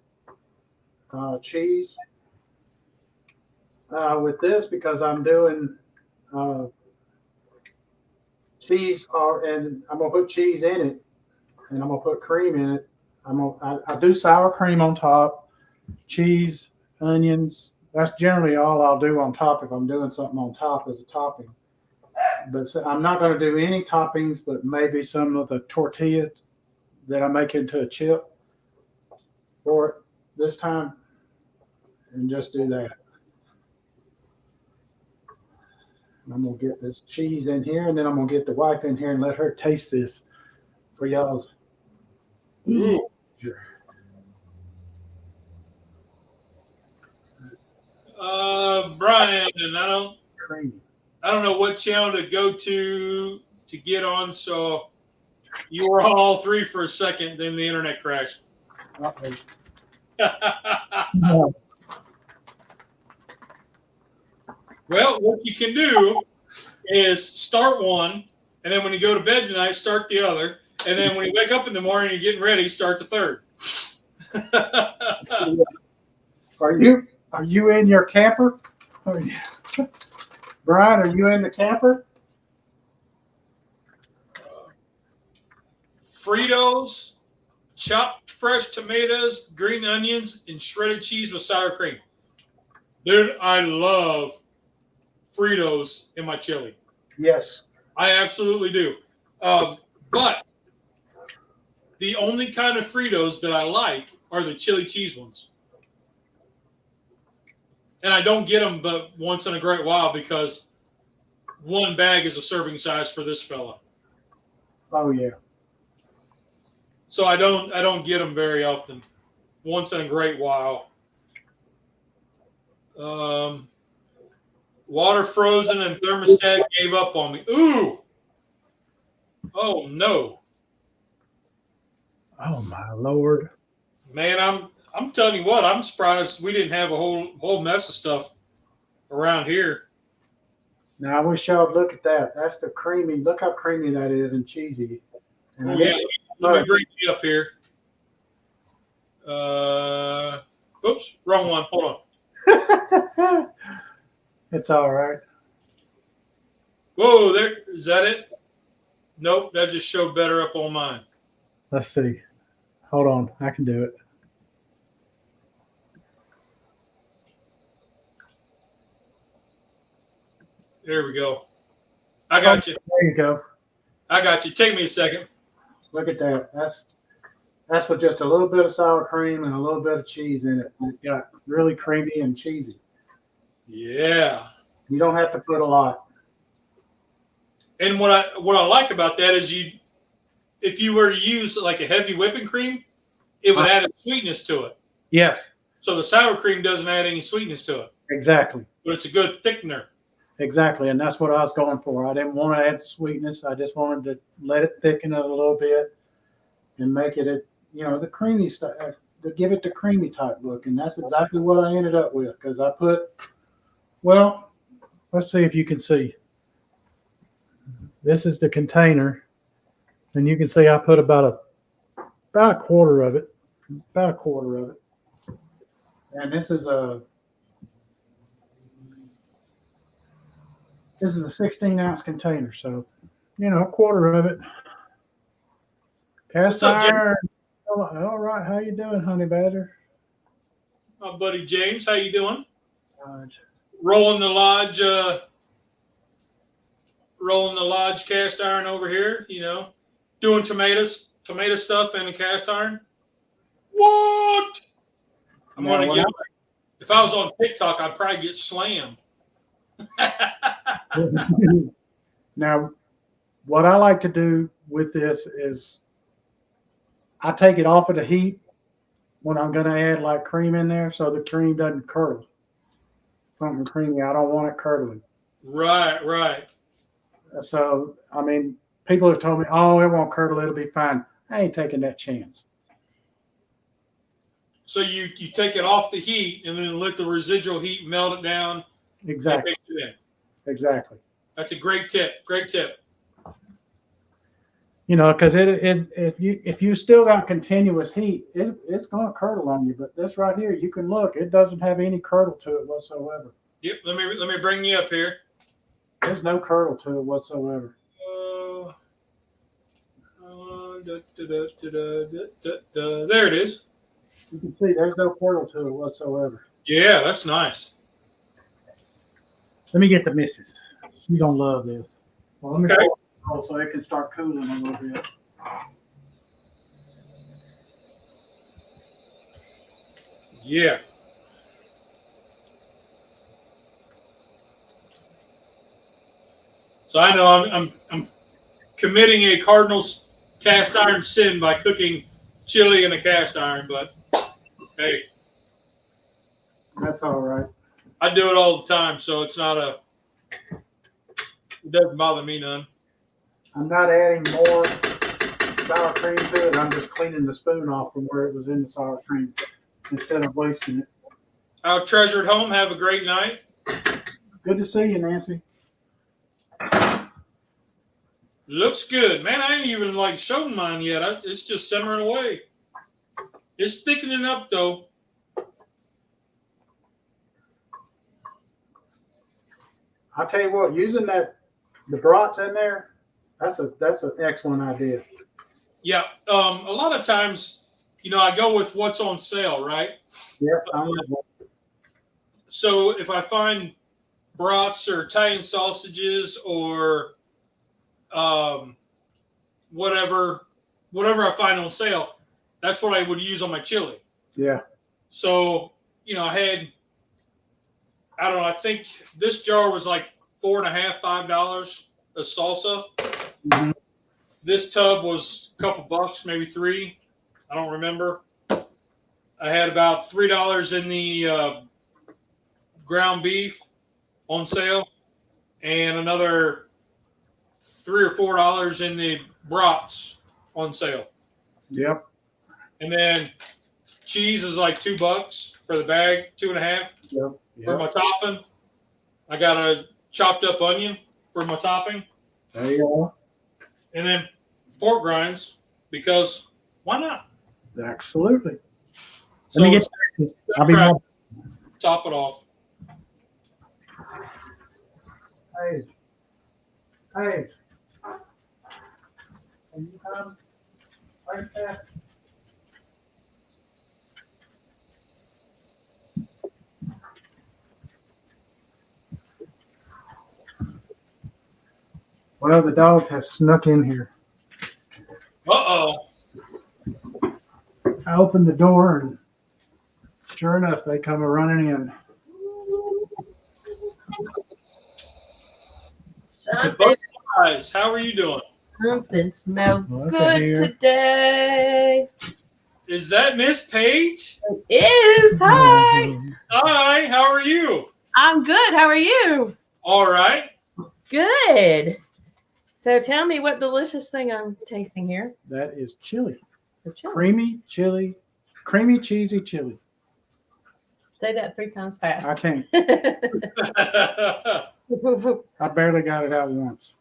it, cheese. With this, because I'm doing cheese, and I'm gonna put cheese in it, and I'm gonna put cream in it. I do sour cream on top, cheese, onions. That's generally all I'll do on top if I'm doing something on top as a topping. But I'm not going to do any toppings, but maybe some of the tortillas that I make into a chip for it this time, and just do that. I'm going to get this cheese in here, and then I'm going to get the wife in here and let her taste this for y'all's. Brian, and I don't know what channel to go to get on, so you were on all three for a second, then the internet crashed. No. Well, what you can do is start one, and then when you go to bed tonight, start the other, and then when you wake up in the morning and you're getting ready, start the third. Are you in your camper? Brian, are you in the camper? Fritos, chopped fresh tomatoes, green onions, and shredded cheese with sour cream. Dude, I love Fritos in my chili. Yes. I absolutely do. But the only kind of Fritos that I like are the chili cheese ones. And I don't get them but once in a great while because one bag is a serving size for this fella. Oh yeah. So I don't get them very often. Once in a great while. Water frozen and thermostat gave up on me. Ooh. Oh no. Oh my Lord. Man, I'm telling you what, I'm surprised we didn't have a whole mess of stuff around here. Now I wish y'all would look at that. That's the creamy. Look how creamy that is and cheesy. And Oh yeah, let me bring you up here. Oops, wrong one. Hold on. It's all right. Whoa, there is that it? Nope, that just showed better up on mine. Let's see. Hold on, I can do it. There we go. I got you. There you go. I got you. Take me a second. Look at that. That's with just a little bit of sour cream and a little bit of cheese in it. It got really creamy and cheesy. Yeah. You don't have to put a lot. And what I like about that is if you were to use like a heavy whipping cream, it would add a sweetness to it. Yes. So the sour cream doesn't add any sweetness to it. Exactly. But it's a good thickener. Exactly. And that's what I was going for. I didn't want to add sweetness. I just wanted to let it thicken it a little bit and make it, the creamy stuff, to give it the creamy type look. And that's exactly what I ended up with because I put, well, let's see if you can see. This is the container. And you can see I put about a quarter of it. And this is a 16-ounce container, so a quarter of it. Cast iron. All right, how you doing, honey badger? My buddy James, how you doing? Rolling the lodge cast iron over here. Doing tomato stuff in a cast iron. What? I'm gonna get. If I was on TikTok, I'd probably get slammed. Now, what I like to do with this is I take it off of the heat when I'm going to add like cream in there so the cream doesn't curdle. Something creamy, I don't want it curdling. Right. So, I mean, people have told me, oh, it won't curdle, it'll be fine. I ain't taking that chance. So you take it off the heat and then let the residual heat melt it down. Exactly. Exactly. That's a great tip. Great tip. Because if you still got continuous heat, it's going to curdle on you. But this right here, you can look; it doesn't have any curdle to it whatsoever. Yep. Let me bring you up here. There's no curdle to it whatsoever. There it is. You can see there's no curdle to it whatsoever. Yeah, that's nice. Let me get the missus. She's gonna love this. Well, let me pull it so it can start cooling a little bit. Yeah. So I know I'm committing a Cardinals cast iron sin by cooking chili in a cast iron, but hey, that's all right. I do it all the time, so it doesn't bother me none. I'm not adding more sour cream to it. I'm just cleaning the spoon off from where it was in the sour cream instead of wasting it. Our treasured home, have a great night. Good to see you, Nancy. Looks good. Man, I ain't even shown mine yet. It's just simmering away. It's thickening up though. I'll tell you what, using the brats in there, that's an excellent idea. Yeah. A lot of times, I go with what's on sale, right? Yeah. So if I find brats or Italian sausages or whatever I find on sale, that's what I would use on my chili. Yeah. So, I don't know, I think this jar was like $4.50, $5 of salsa. Mm-hmm. This tub was a couple bucks, maybe $3. I don't remember. I had about $3 in the ground beef on sale and another $3 or $4 in the brats on sale. Yep. And then cheese is like $2 for the bag, 2.5. Yep. For my topping. I got a chopped up onion for my topping. There you go. And then pork grinds, because why not? Absolutely. So Let me get I'll be back. Top it off. Hey. Can you come like that? Well, the dogs have snuck in here. Uh-oh. I opened the door, and sure enough, they come running in. Guys, how are you doing? Something smells Look good here. today. Is that Miss Paige? It is. Hi. Hi, how are you? I'm good. How are you? All right. Good. So tell me what delicious thing I'm tasting here. That is chili. The chili. Creamy chili. Creamy, cheesy chili. Say that 3 times fast. I can't. I barely got it out once.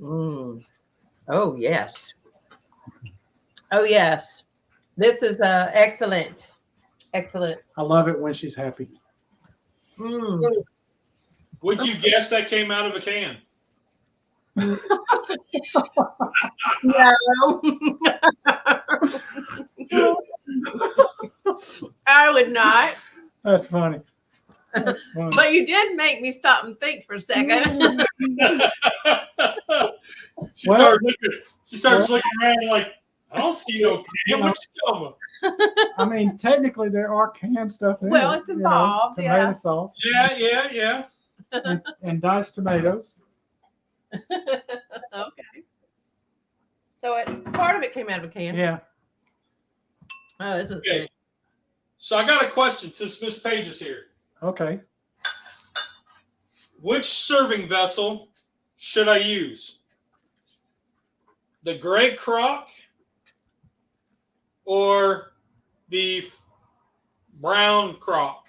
Oh, yes. Oh, yes. This is excellent. Excellent. I love it when she's happy. Would you guess that came out of a can? No. I would not. That's funny. That's funny. But you did make me stop and think for a second. She starts looking around like, I don't see no can. What you talking about? I mean, technically, there are canned stuff in Well, it. it's involved, tomato yeah. sauce. Yeah. And diced tomatoes. Okay. So part of it came out of a can. Yeah. Oh, this is Okay. good. So I got a question since Miss Paige is here. Okay. Which serving vessel should I use? The gray crock or the brown crock?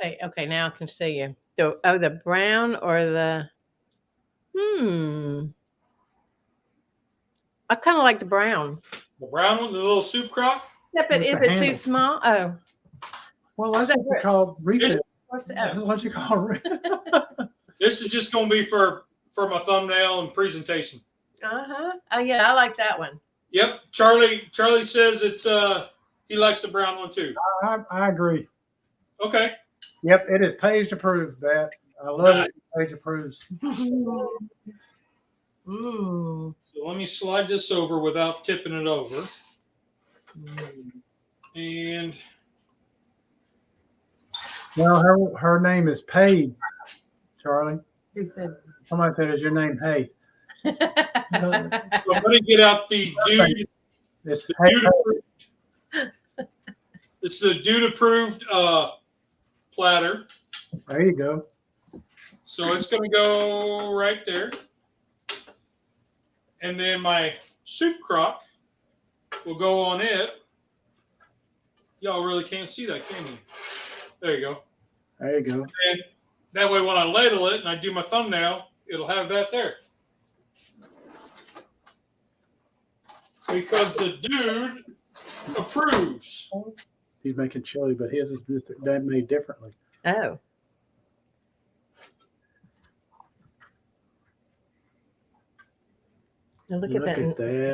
Wait, okay, now I can see you. The brown or the I kind of like the brown. The brown one, the little soup crock? Yeah, but With is the it too handle. small? Oh, Well, that's that what you call refill. what's That's what you call refill. This is just going to be for my thumbnail and presentation. Oh yeah, I like that one. Yep, Charlie says it's he likes the brown one too. I agree. Okay. Yep, it is Paige approved, Beth. I love it. Paige approves. Mm. So let me slide this over without tipping it over. And Well, her name is Paige, Charlie. Who said? Somebody said, "Is your name Hey?" I'm going to get out the dude. It's The Hey. dude it's the dude approved platter. There you go. So it's going to go right there. And then my soup crock will go on it. Y'all really can't see that, can you? There you go. There you go. And that way when I ladle it and I do my thumbnail, it'll have that there. Because the dude approves. He's making chili, but his is made differently. Oh. Now look at that.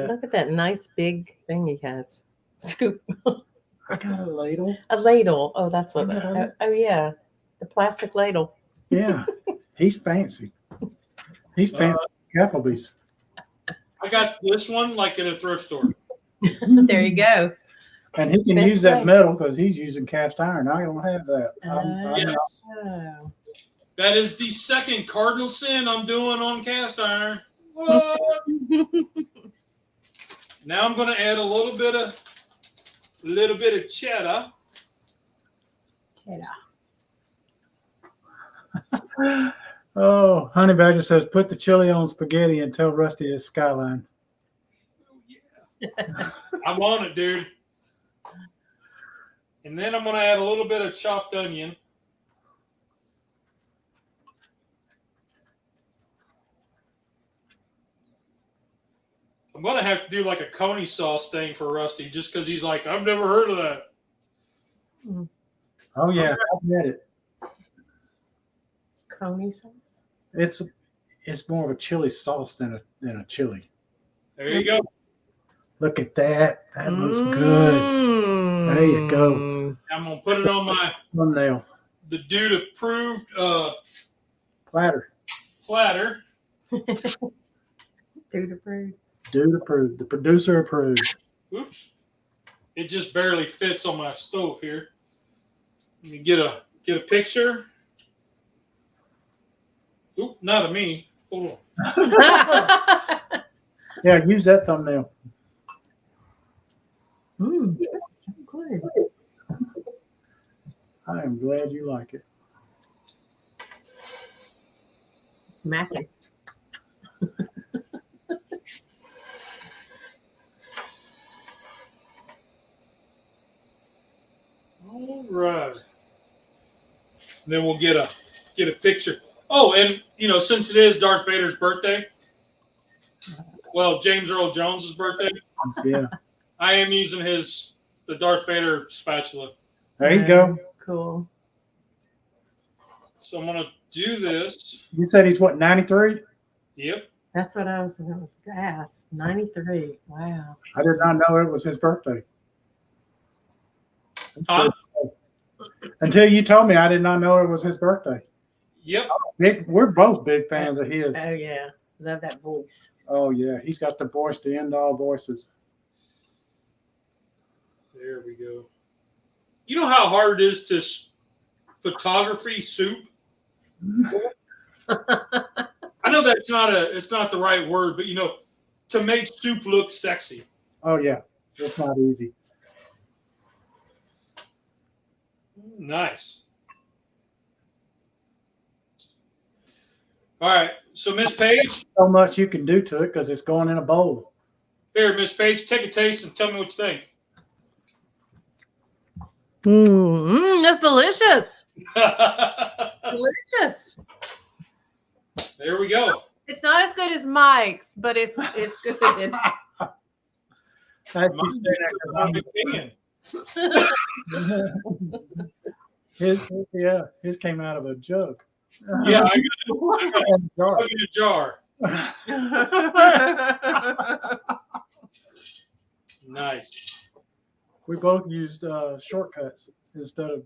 Look at that nice big thing he has. Scoop. I got a ladle. A ladle. Oh, that's what. Oh, yeah. The plastic ladle. Yeah. He's fancy. He's fancy. Applebee's. I got this one like in a thrift store. There you go. And he can use that metal because he's using cast iron. I don't have that. Yes. That is the second cardinal sin I'm doing on cast iron. Now I'm going to add a little bit of cheddar. Oh, Honey Badger says, put the chili on spaghetti and tell Rusty it's Skyline. Oh, yeah. I'm on it, dude. And then I'm going to add a little bit of chopped onion. I'm going to have to do like a coney sauce thing for Rusty just because he's like, I've never heard of that. Oh, yeah. I've had it. Coney sauce? It's more of a chili sauce than a chili. There you go. Look at that. That looks good. There you go. I'm going to put it on my thumbnail. The dude approved platter. Dude approved. Dude approved. The producer approved. Oops. It just barely fits on my stove here. Let me get a picture. Oop, not of me. Hold on. Yeah, use that thumbnail. Good. I am glad you like it. Smacking. All right. Then we'll get a picture. Oh, and since it is Darth Vader's birthday, well, James Earl Jones's birthday. Yeah. I am using the Darth Vader spatula. There you go. Cool. So I'm gonna do this. You said he's what, 93? Yep. That's what I was going to ask. 93. Wow. I did not know it was his birthday. Huh? Until you told me, I did not know it was his birthday. Yep. We're both big fans of his. Oh, yeah. Love that voice. Oh, yeah. He's got the voice to end all voices. There we go. You know how hard it is to photography soup? I know it's not the right word, but to make soup look sexy. Oh, yeah. It's not easy. Nice. All right. So, Miss Paige. So much you can do to it because it's going in a bowl. Here, Miss Paige, take a taste and tell me what you think. That's delicious. Delicious. There we go. It's not as good as Mike's, but it's good. His came out of a jug. Yeah, I got it in a jar. Nice. We both used shortcuts instead of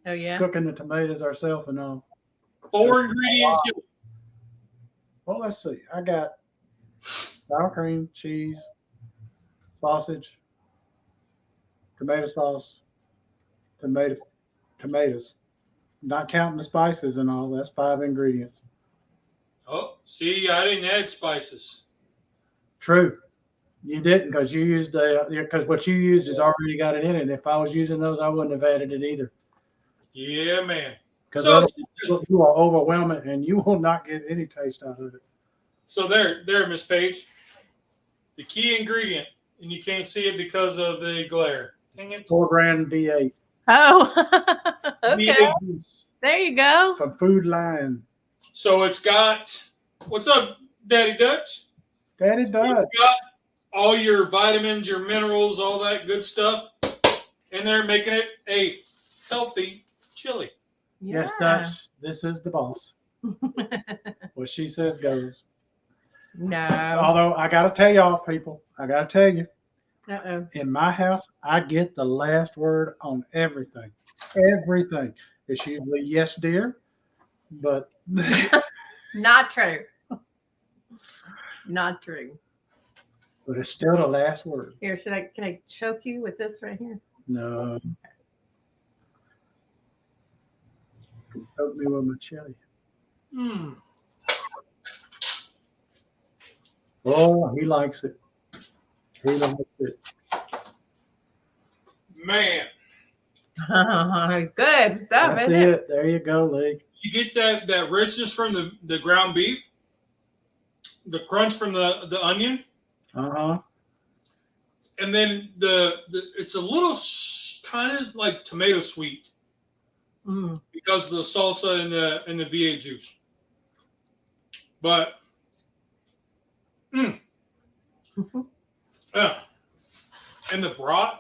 cooking the tomatoes ourselves and all. 4 ingredients. Well, let's see. I got sour cream, cheese, sausage, tomato sauce, tomatoes. Not counting the spices and all. That's 5 ingredients. Oh, see, I didn't add spices. True. You didn't because you used because what you used has already got it in it. If I was using those, I wouldn't have added it either. Yeah, man. Because you are overwhelming and you will not get any taste out of it. So there, Miss Paige. The key ingredient, and you can't see it because of the glare. Dang it. 4 grand V8. Oh, okay. There you go. From Food Lion. So it's got, what's up, Daddy Dutch? Daddy Dutch. It's got all your vitamins, your minerals, all that good stuff. and they're making it a healthy chili. Yes, Dutch, this is the boss. What she says goes. No. Although I got to tell y'all, people, I got to tell you, Uh-oh. in my house, I get the last word on everything. Everything. It's usually yes, dear, but Not true. Not true. but it's still the last word. Here, can I choke you with this right here? No. Choke me with my chili. Mm. Oh, he likes it. He likes it. Man, It's good stuff, That's isn't it. it? There you go, Lee. you get that richness from the ground beef, the crunch from the onion, Uh-huh. and then the it's a little kind of like tomato sweet because of the salsa and the V8 juice. But and the broth,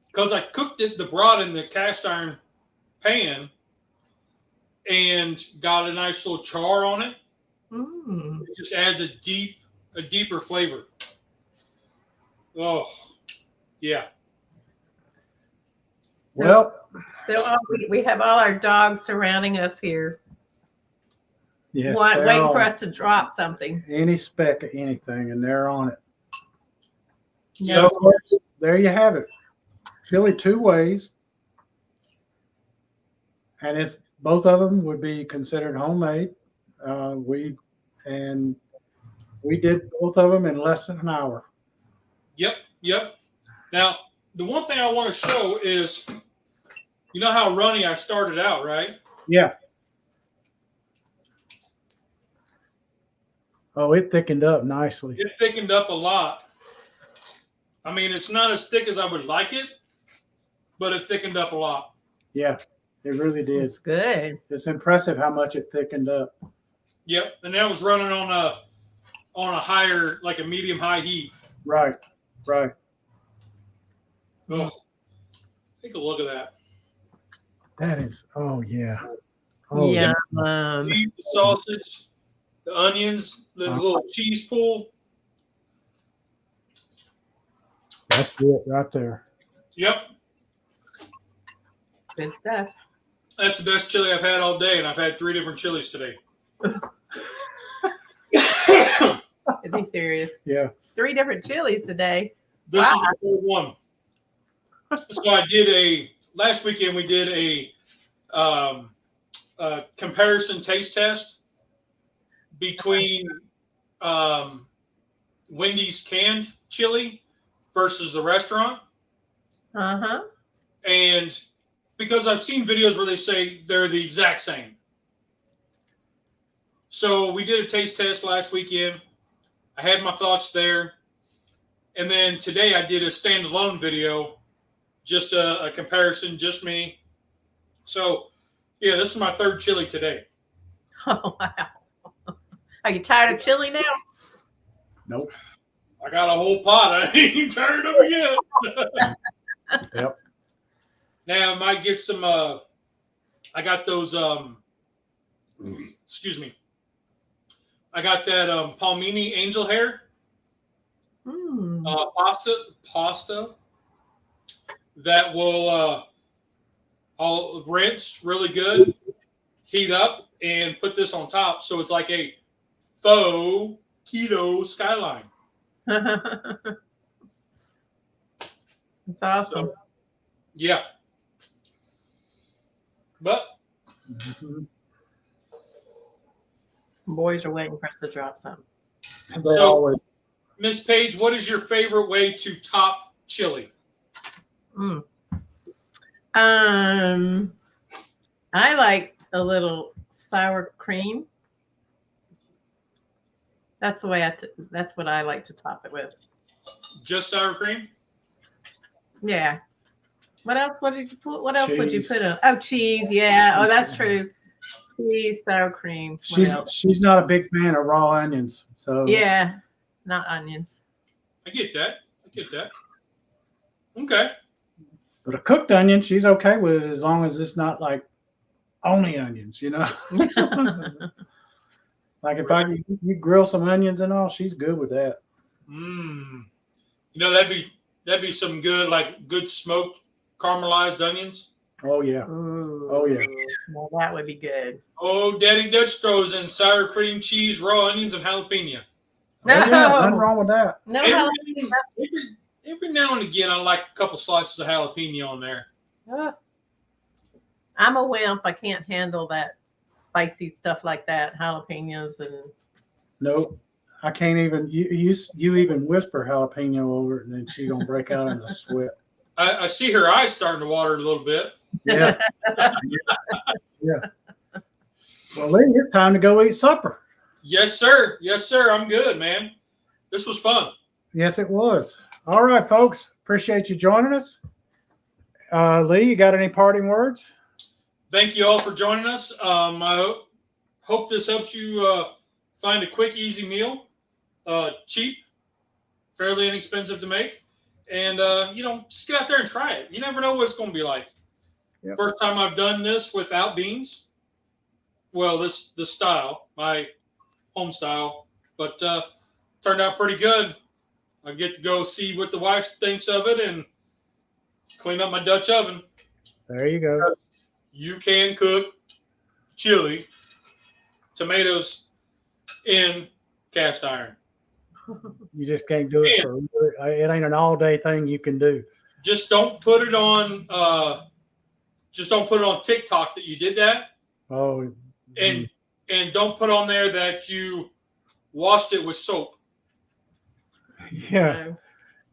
because I cooked the broth in the cast iron pan and got a nice little char on it. It just adds a deeper flavor. Oh, yeah. Well, So we have all our dogs surrounding us here, yes, waiting for us to drop something. any speck of anything, and they're on it. No. So there you have it. Chili two ways. And it's both of them would be considered homemade. We did both of them in less than an hour. Yep. Now, the one thing I want to show is, you know how runny I started out, right? Yeah. Oh, it thickened up nicely. It thickened up a lot. I mean, it's not as thick as I would like it, but it thickened up a lot. Yeah, it really did. It's good. It's impressive how much it thickened up. Yep, and that was running on a higher, like a medium high heat. Right. Oh, take a look at that. That is, oh yeah. Yeah. The sausage, the onions, the little cheese pool. That's it right there. Yep, Good stuff. that's the best chili I've had all day, and I've had 3 different chilies today. Is he serious? Yeah. 3 different chilies today. This is the third one. So I did last weekend we did a comparison taste test between Wendy's canned chili versus the restaurant. And because I've seen videos where they say they're the exact same. So we did a taste test last weekend. I had my thoughts there. And then today I did a standalone video, just a comparison, just me. So, yeah, this is my 3rd chili today. Oh, wow. Are you tired of chili now? Nope. I got a whole pot. I ain't tired of it yet. Yep. Now I might get some. I got those. Excuse me. I got that palmini angel hair pasta that will I'll rinse really good, heat up, and put this on top. So it's like a faux keto skyline. That's awesome. So, yeah. But Boys are waiting for us to drop something. so, Miss Paige, what is your favorite way to top chili? I like a little sour cream. That's the way that's what I like to top it with. Just sour cream? Yeah. What else? What did you put? What else would you Cheese. put on? Oh, cheese. Yeah. Oh, that's true. Cheese, sour cream. What else? She's not a big fan of raw onions, so Yeah, not onions. I get that. Okay. But a cooked onion, she's okay with it as long as it's not like only onions, you know. Like if you grill some onions and all, she's good with that. You know, that'd be some good smoked caramelized onions. Oh yeah. Ooh, Oh yeah. well, that would be good. Oh, Daddy Dutch throws in sour cream cheese, raw onions, and jalapeno. No, Oh, yeah, nothing wrong with that. no, Every now and again, I like a couple slices of jalapeno on there. I'm a wimp. I can't handle that spicy stuff like that, jalapenos and. Nope. I can't even. You even whisper jalapeno over it, and then she's gonna break out in a sweat. I see her eyes starting to water a little bit. Yeah. Yeah. Well, Lee, it's time to go eat supper. Yes, sir. Yes, sir. I'm good, man. This was fun. Yes, it was. All right, folks. Appreciate you joining us. Lee, you got any parting words? Thank you all for joining us. I hope this helps you find a quick, easy meal, cheap, fairly inexpensive to make, and just get out there and try it. You never know what it's going to be like. Yep. First time I've done this without beans. Well, the style, my home style, but turned out pretty good. I get to go see what the wife thinks of it and clean up my Dutch oven. There you go. You can cook chili, tomatoes in cast iron. You just can't do it it ain't an all-day thing you can do. Just don't put it on TikTok that you did that. Oh, and don't put on there that you washed it with soap. yeah.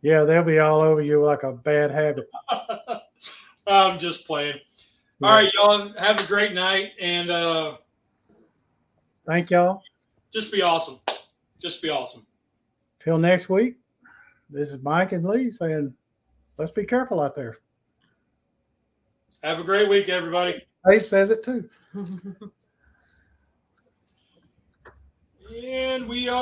Yeah, they'll be all over you like a bad habit. I'm just playing. Yeah. All right, y'all. Have a great night, and thank y'all. just be awesome. Just be awesome. Till next week, this is Mike and Lee saying, let's be careful out there. Have a great week, everybody. Lee says it too. And we are